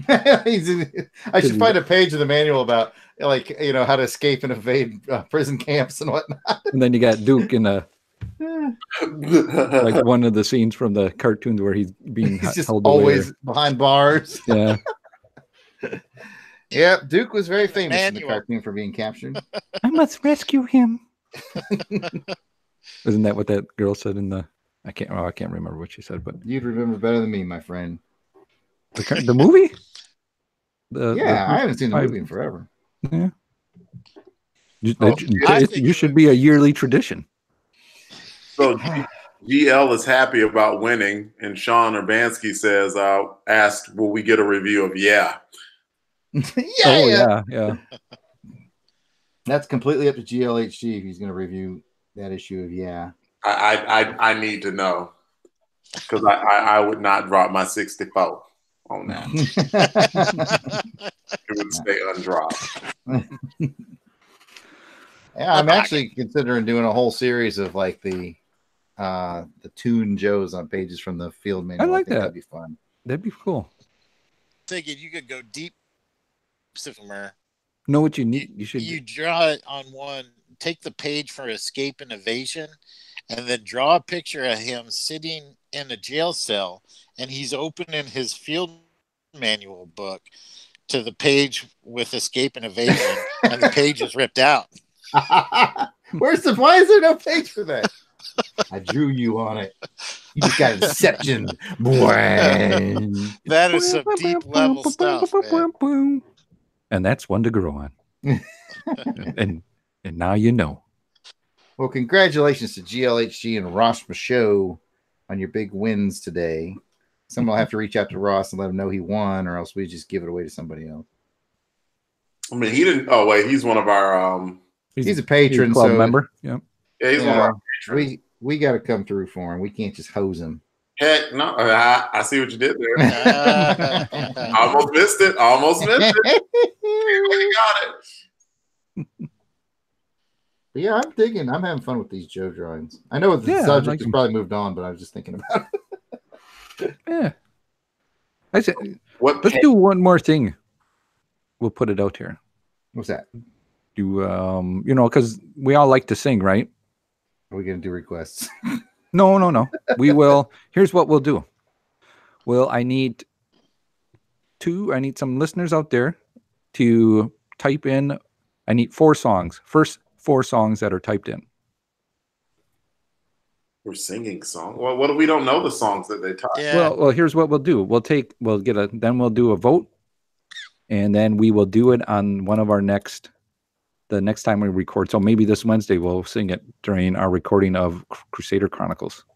I should find a page of the manual about how to escape and evade prison camps and whatnot. And then you got Duke in a like one of the scenes from the cartoons where he's being just held always away. behind bars. Yeah. Yeah, Duke was very famous in the Manual. cartoon for being captured. I must rescue him. Isn't that what that girl said in the I can't remember what she said, but You'd remember better than me, my friend. the movie. I haven't seen the movie in forever. Yeah. Oh, You should be a yearly tradition. So GL is happy about winning, and Sean Urbanski says, asked, will we get a review of Yeah? Yeah. That's completely up to GLHG if he's going to review that issue of Yeah. I need to know, because I would not drop my 64 on that. It would stay undropped. Yeah, I'm actually considering doing a whole series of like the Toon Joes on pages from the field manual. I like that. That'd be fun. That'd be cool. Thinking you could go deep somewhere. Know what you need? You draw it on one. Take the page for Escape and Evasion, and then draw a picture of him sitting in a jail cell, and he's opening his field manual book to the page with Escape and Evasion, and the page is ripped out. Why is there no page for that? I drew you on it. You just got Inception. That is some deep level stuff, man. And that's one to grow on. and now you know. Well, congratulations to GLHG and Ross Michaud on your big wins today. Someone will have to reach out to Ross and let him know he won, or else we just give it away to somebody else. I mean, he didn't. Oh wait, he's one of our. He's a patron, club so member. Yeah, he's one of our patrons. We got to come through for him. We can't just hose him. Heck no! I see what you did there. Almost missed it. We got it. But yeah, I'm digging. I'm having fun with these Joe drawings. I know the subject has probably moved on, but I was just thinking about it. Yeah. I said, let's do one more thing. We'll put it out here. What's that? Because we all like to sing, right? Are we going to do requests? No. We will. Here's what we'll do. I need some listeners out there to type in. I need 4 songs. First 4 songs that are typed in. We're singing songs. Well, what if we don't know the songs that they type? Yeah. Well, here's what we'll do. Then we'll do a vote, and then we will do it on one of our the next time we record. So maybe this Wednesday we'll sing it during our recording of Crusader Chronicles.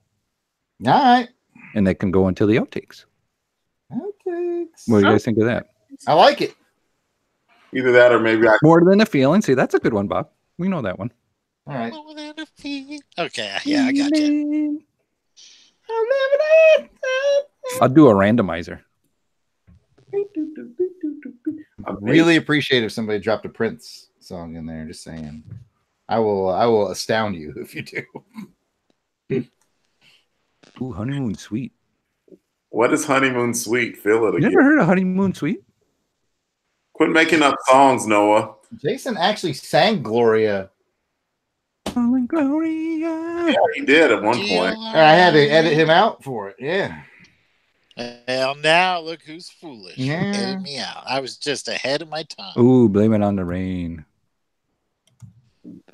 All right. And they can go into the outtakes. Outtakes. What do you guys think of that? I like it. Either that or maybe More Than a Feeling. See, that's a good one, Bob. We know that one. All right. Okay, yeah, I got you. I'll do a randomizer. I really appreciate if somebody dropped a Prince song in there. Just saying. I will astound you if you do. Ooh, Honeymoon Suite. What is Honeymoon Suite? Feel it again. You never heard of Honeymoon Suite? Quit making up songs, Noah. Jason actually sang Gloria. Gloria. Yeah, he did at one point. I had to edit him out for it. Yeah. Well, now look who's foolish. Yeah. Edit me out. I was just ahead of my time. Ooh, Blame It on the Rain.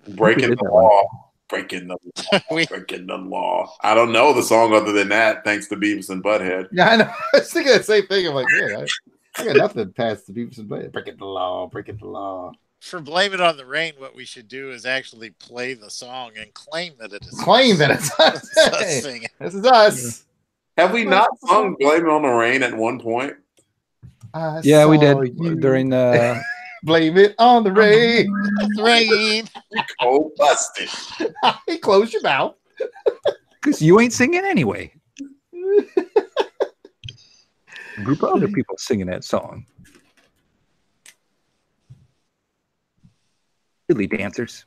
Breaking the law. Breaking the law. I don't know the song other than that, thanks to Beavis and Butthead. Yeah, I know. I was thinking the same thing. I'm like, yeah, I got nothing past the Beavis and Butthead. Breaking the law. For Blame It on the Rain, what we should do is actually play the song and claim that it is Claim that it's us. Hey, singing. this is us. Have we not sung Blame It on the Rain at one point? Yeah, we did during the Blame It on the Rain. Rain. Oh, busted. Hey, close your mouth. Because you ain't singing anyway. A group of other people singing that song. Really dancers.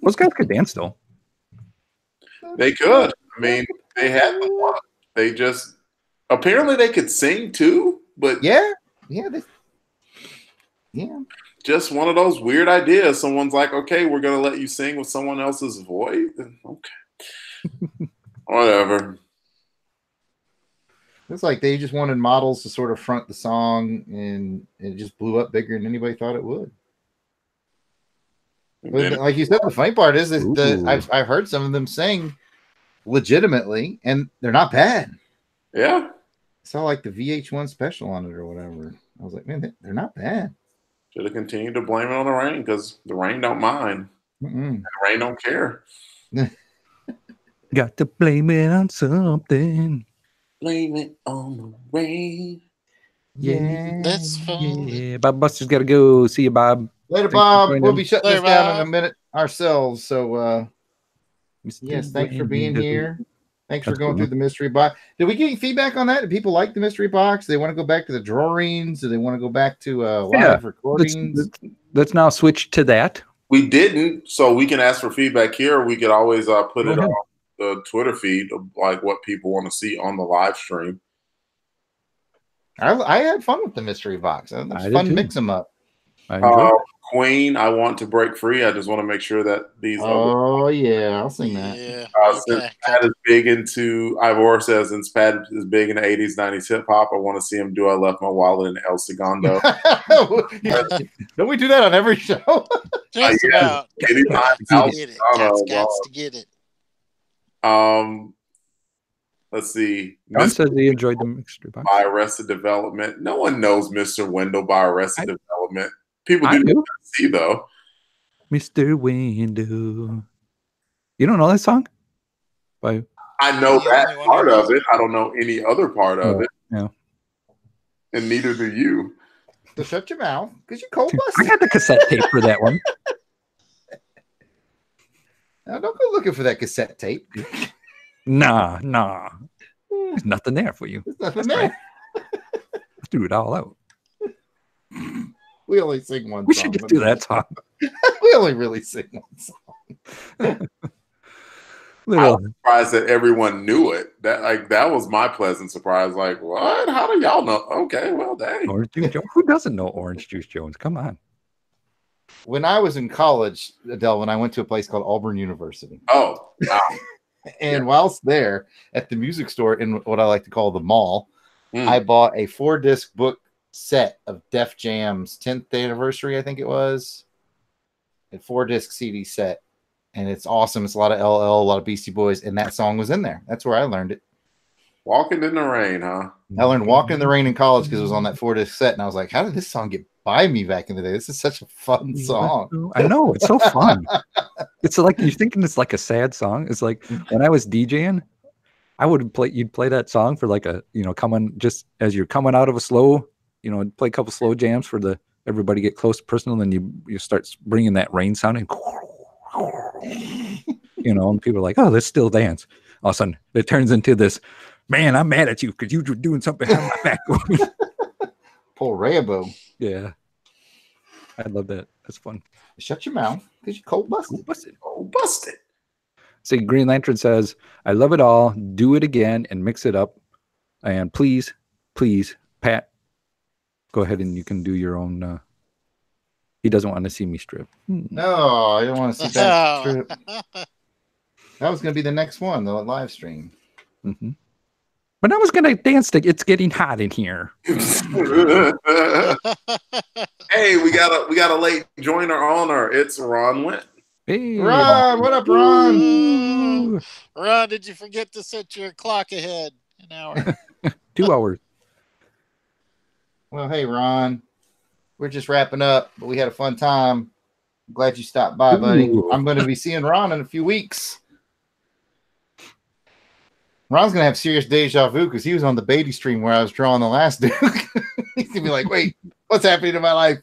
Those guys could dance though. They could. I mean, they had the one. They just apparently they could sing too, but Yeah. just one of those weird ideas. Someone's like, okay, we're gonna let you sing with someone else's voice. Okay. Whatever. It's like they just wanted models to sort of front the song, and it just blew up bigger than anybody thought it would. But like you said, the funny part is I've heard some of them sing legitimately, and they're not bad. Yeah. I saw like the VH1 special on it or whatever. I was like, man, they're not bad. Should have continued to blame it on the rain because the rain don't mind. Mm-mm. The rain don't care. Got to blame it on something. Blame it on the rain. Yeah, That's fun. Yeah, Bob Buster's got to go. See you, Bob. Later, Thanks for Bob. joining. We'll be shutting Later, this down in a Bob. minute ourselves. So, Mr. yes, thanks for being Window. here. Thanks for That's going cool. through the mystery box. Did we get any feedback on that? Do people like the mystery box? Do they want to go back to the drawings? Do they want to go back to live recordings? Let's now switch to that. We didn't, so we can ask for feedback here. We could always put Go it ahead. on the Twitter feed of like what people want to see on the live stream. I had fun with the mystery box. It was I did fun to too. mix them up. I enjoyed it. Queen, I want to break free. I just want to make sure that these other Oh, yeah. I'll sing that. Yeah. since Okay. Pat is big into Ivor says since Pat is big in the 80s, 90s hip hop, I want to see him do I Left My Wallet in El Segundo. Don't we do that on every show? Just yeah. about. Anytime Gots El to get it. Segundo, Gots to get it. Let's see. John Mr. says he enjoyed the mystery box. by Arrested Development. No one knows Mr. Wendell by Arrested Development. People do do. see though. Mr. Window. You don't know that song? By I know The that only one part who of it. I don't know any other part of it, yeah. and neither do you. So shut your mouth because you're cold I busted. got the cassette tape for that one. Now, don't go looking for that cassette tape. Nah. There's nothing there for you. There's nothing That's there. I threw it all out. We only sing one We song. should just do that song. We only really sing one song. I Little, was surprised that everyone knew it. That was my pleasant surprise. Like, what? How do y'all know? Okay, well, dang. Orange Juice Jones. Who doesn't know Orange Juice Jones? Come on. When I was in college, Delvin, I went to a place called Auburn University. Oh, wow. And whilst there at the music store in what I like to call the mall, Mm. I bought a 4-disc book set of Def Jam's 10th anniversary, I think it was. A 4-disc CD set. And it's awesome. It's a lot of LL, a lot of Beastie Boys, and that song was in there. That's where I learned it. Walking in the Rain, huh? I learned Walking in the Rain in college because it was on that 4-disc set, and I was like, how did this song get by me back in the day? This is such a fun song. I know. It's so fun. It's like you're thinking it's like a sad song. It's like when I was DJing, you'd play that song for like coming just as you're coming out of a slow, play a couple slow jams for everybody get close to personal, and then you start bringing that rain sound and and people are like, oh, let's still dance. All of a sudden it turns into this, man, I'm mad at you because you were doing something behind my back. Paul Rayabo. Yeah. I love that. That's fun. Shut your mouth because you're cold busted. Oh, busted. See, Green Lantern says, I love it all. Do it again and mix it up. And please, Pat, go ahead and you can do your own. He doesn't want to see me strip. No, I don't want to see that strip. That was going to be the next one, the live stream. Mm-hmm. But I was going to dance to It's Getting Hot in Here. Hey, we got a late joiner on her. It's Ron Went. Hey, Ron, what up, Ron? Ooh, Ron, did you forget to set your clock ahead an hour? 2 hours. Well, hey, Ron. We're just wrapping up, but we had a fun time. I'm glad you stopped by, buddy. Ooh. I'm going to be seeing Ron in a few weeks. Ron's going to have serious deja vu because he was on the Beatty stream where I was drawing the last Duke. He's going to be like, wait, what's happening in my life?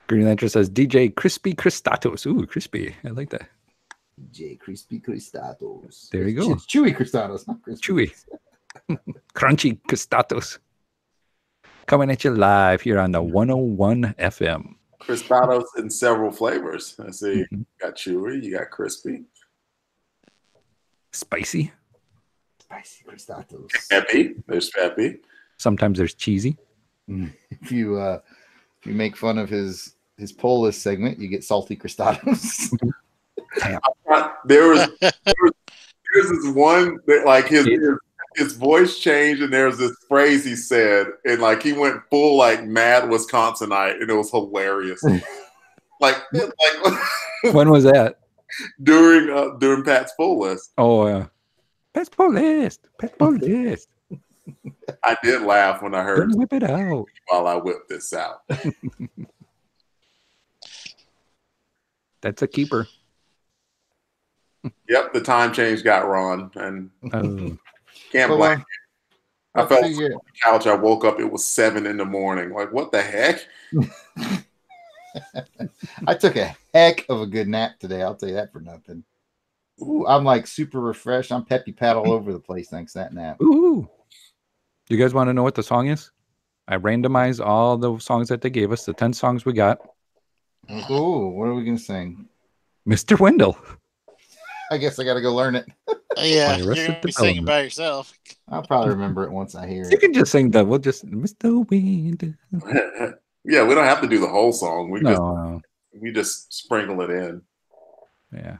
Green Lantern says, DJ Crispy Cristatos. Ooh, crispy. I like that. DJ Crispy Cristatos. There you go. It's Chewy Cristatos, not crispy. Chewy. Crunchy Cristatos. Coming at you live here on the 101 FM. Cristados in several flavors. Let's see. Mhm. You got chewy, you got crispy. Spicy. Spicy Cristatos. Peppy. There's peppy. Sometimes there's cheesy. If you make fun of his poll list segment, you get salty Cristatos. There's this one that like his voice changed and there's this phrase he said and like he went full like mad Wisconsinite and it was hilarious. like When was that? during Pat's poll list. Oh, Pat's poll list. Pat's poll list. I did laugh when I heard Don't whip it out. while I whipped this out. That's a keeper. Yep, the time change got Ron, and Oh. can't Well, blame. I fell see, asleep on the couch. I woke up. It was 7 a.m. Like, what the heck? I took a heck of a good nap today. I'll tell you that for nothing. Ooh, I'm like super refreshed. I'm peppy pat all over the place thanks to that nap. Ooh. You guys want to know what the song is? I randomized all the songs that they gave us, the 10 songs we got. Ooh, what are we gonna sing? Mr. Wendell. I guess I gotta go learn it. Yeah, By you're Arrested gonna be singing Development. by yourself. I'll probably remember it once I hear You it. can just sing that. We'll just Mr. Wendell. Yeah, we don't have to do the whole song. No. We just sprinkle it in. Yeah.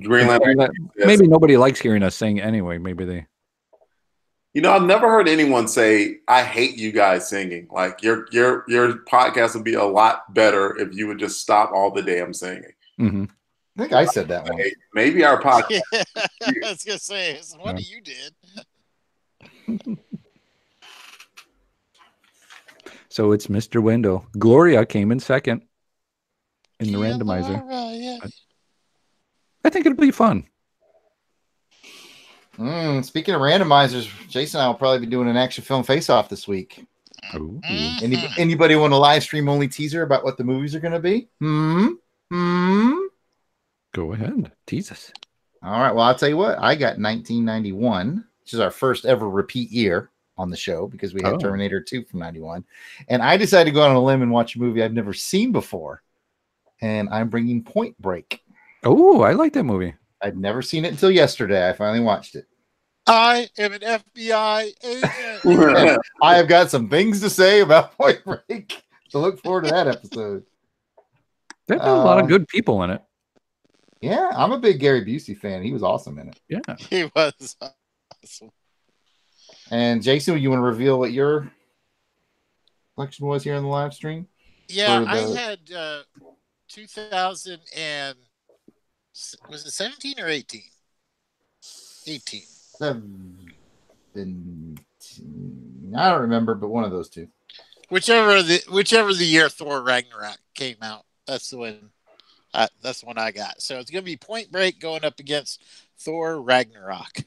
Greenland. Maybe nobody likes hearing us sing anyway. Maybe they. You know, I've never heard anyone say, "I hate you guys singing." Like your podcast would be a lot better if you would just stop all the damn singing. Mm-hmm. I think I said that one. Maybe our podcast. Yeah, I was gonna say it's one you did. So it's Mr. Wendell. Gloria came in second in the Yeah, randomizer. yeah. I think it'll be fun. Speaking of randomizers, Jason and I will probably be doing an action film face-off this week. Ooh. Anybody want a live stream only teaser about what the movies are going to be? Go ahead. Tease us. All right. Well, I'll tell you what. I got 1991, which is our first ever repeat year on the show because we had Terminator 2 from 91. And I decided to go out on a limb and watch a movie I've never seen before. And I'm bringing Point Break. Oh, I like that movie. I'd never seen it until yesterday. I finally watched it. I am an FBI agent. I have got some things to say about Point Break. So look forward to that episode. There's a lot of good people in it. Yeah, I'm a big Gary Busey fan. He was awesome in it. Yeah. He was awesome. And Jason, you want to reveal what your selection was here on the live stream? Yeah, I had 2000 and was it 17 or 18? 18. 17. I don't remember, but one of those two. Whichever the year Thor Ragnarok came out, that's the one. That's the one I got. So it's gonna be Point Break going up against Thor Ragnarok.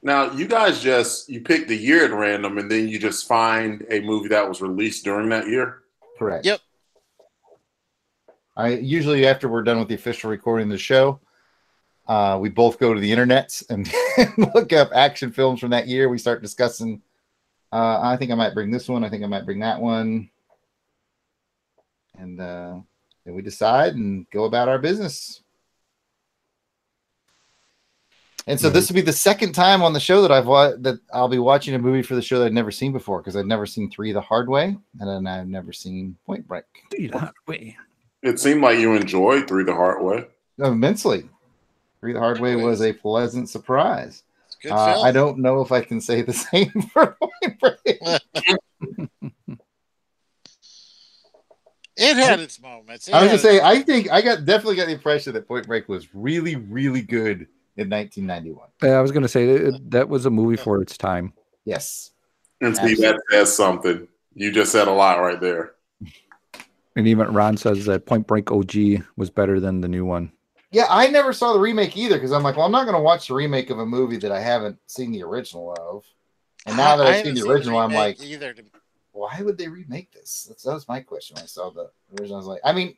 Now, you guys you pick the year at random, and then you just find a movie that was released during that year? Correct. Yep. I usually, after we're done with the official recording of the show, we both go to the internets and look up action films from that year. We start discussing. I think I might bring this one. I think I might bring that one. And then we decide and go about our business. And so this will be the second time on the show that I'll be watching a movie for the show that I'd never seen before, because I'd never seen 3 the Hard Way, and then I've never seen Point Break. 3 the Hard Way. It seemed like you enjoyed 3 the Hard Way. Immensely. 3 the Hard Way was a pleasant surprise. Good film. I don't know if I can say the same for Point Break. It had its moments. I was going to say, I think I definitely got the impression that Point Break was really, really good in 1991. I was going to say that was a movie for its time. Yes. And Steve, that says something. You just said a lot right there. And even Ron says that Point Break OG was better than the new one. Yeah, I never saw the remake either because I'm like, well, I'm not going to watch the remake of a movie that I haven't seen the original of. And now that I've seen the original, I'm like, why would they remake this? That was my question when I saw the original. I was like, I mean,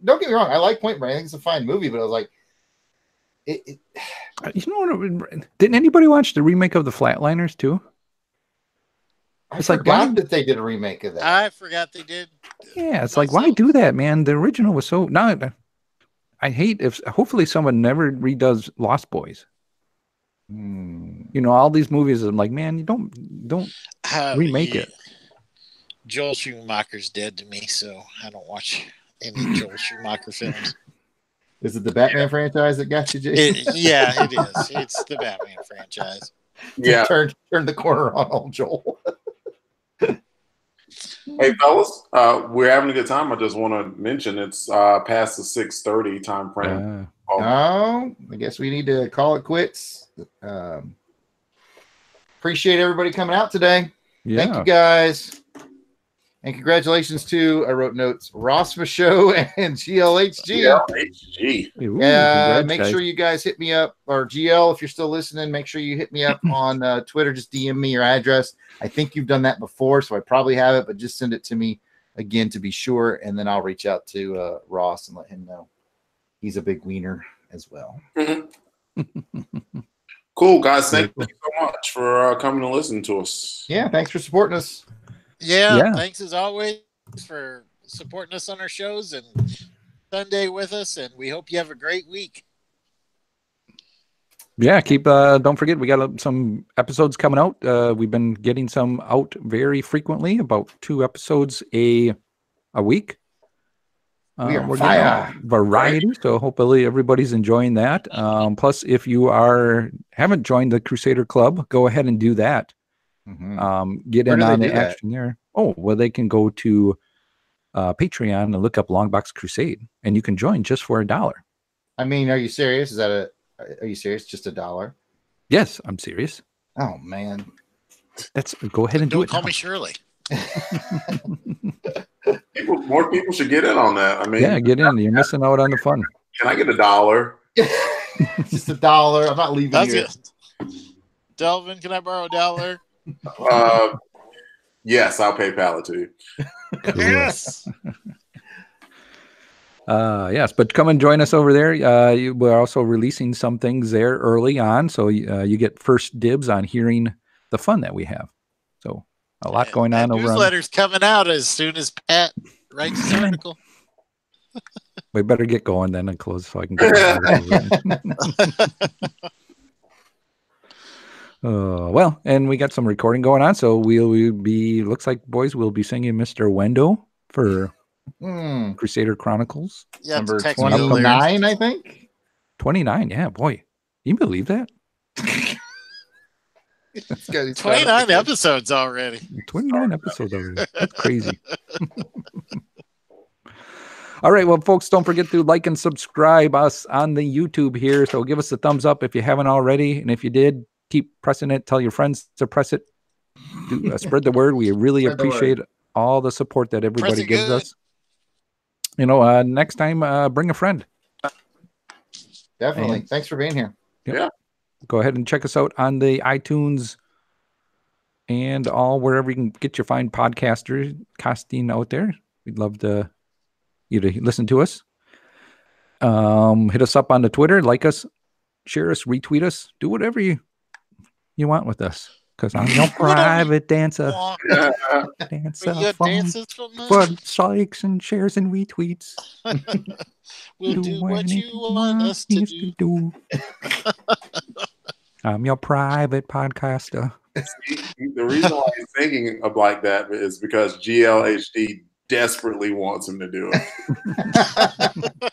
don't get me wrong. I like Point Break. I think it's a fine movie, but I was like, you know what? Didn't anybody watch the remake of the Flatliners too? I forgot that they did a remake of that. I forgot they did. Yeah, it's like, why do that, man? The original was so. Now, I hate if. Hopefully, someone never redoes Lost Boys. You know, all these movies. I'm like, man, you don't remake it. Joel Schumacher's dead to me, so I don't watch any Joel Schumacher films. Is it the Batman franchise that got you, Jason? Yeah, it is. It's the Batman franchise. Yeah, turn the corner on old Joel. Hey, fellas, we're having a good time. I just want to mention it's past the 6:30 time frame. Oh, I guess we need to call it quits. Appreciate everybody coming out today. Yeah. Thank you, guys. And congratulations to, I wrote notes, Ross Show and GLHG. GLHG. Ooh, Make sure you guys hit me up, or GL, if you're still listening, make sure you hit me up on Twitter. Just DM me your address. I think you've done that before, so I probably have it, but just send it to me again to be sure, and then I'll reach out to Ross and let him know he's a big wiener as well. Cool, guys. Thank you so much for coming and listening to us. Yeah, thanks for supporting us. Yeah, thanks as always for supporting us on our shows and Sunday with us, and we hope you have a great week. Yeah, don't forget, we got some episodes coming out. We've been getting some out very frequently, about 2 episodes a week. We're getting a variety, so hopefully everybody's enjoying that. Plus, if you haven't joined the Crusader Club, go ahead and do that. Get in on the action there. Oh, well, they can go to Patreon and look up Longbox Crusade, and you can join just for $1. I mean, are you serious? Are you serious? Just $1? Yes, I'm serious. Oh man, go ahead and do it. Call me Shirley. More people should get in on that. I mean, yeah, get in. You're missing out on the fun. Can I get $1? Just $1. I'm not leaving here. Delvin, can I borrow $1? Yes, I'll PayPal it to you. Yes. Yes, but come and join us over there. We're also releasing some things there early on, so you get first dibs on hearing the fun that we have. So a lot going on over. Newsletter's coming out as soon as Pat writes his article. We better get going then and close so I can get. Well, and we got some recording going on, so we'll be. Looks like boys will be singing Mr. Wendo for Crusader Chronicles. Yeah, number 29, I think. 29, yeah, boy, can you believe that? 29 episodes already. 29 episodes already. That's crazy. All right, well, folks, don't forget to like and subscribe us on the YouTube here. So give us a thumbs up if you haven't already, and if you did, keep pressing it. Tell your friends to press it. Spread the word. We really appreciate all the support that everybody gives us. You know, next time, bring a friend. Definitely. Thanks for being here. Yeah. Go ahead and check us out on the iTunes and wherever you can get your fine podcasting out there. We'd love you to listen to us. Hit us up on the Twitter, like us, share us, retweet us, do whatever you want with us. Because I'm your private dancer. Dancer for likes and shares and retweets. We'll do what you want us to do. I'm your private podcaster. The reason why he's thinking of like that is because GLHD desperately wants him to do it.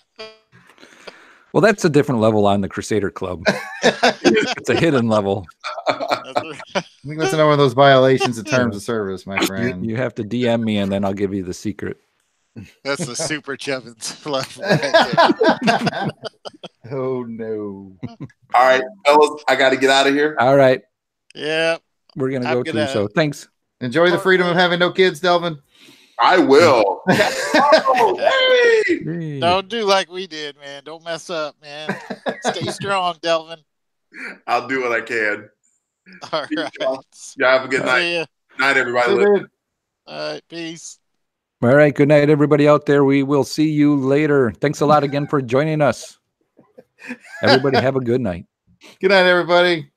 Well, that's a different level on the Crusader Club. It's a hidden level. I think that's another one of those violations of terms of service, my friend. You have to DM me, and then I'll give you the secret. That's the super Chevins level right there. Oh, no. All right, fellas, I got to get out of here. All right. Yeah. We're going to go too, so thanks. Enjoy the freedom of having no kids, Delvin. I will. Oh, hey! Don't do like we did, man. Don't mess up, man. Stay strong, Delvin. I'll do what I can. All right. Yeah, have a good night. Night, everybody. All right, peace. All right, good night, everybody out there. We will see you later. Thanks a lot again for joining us. Everybody have a good night. Good night, everybody.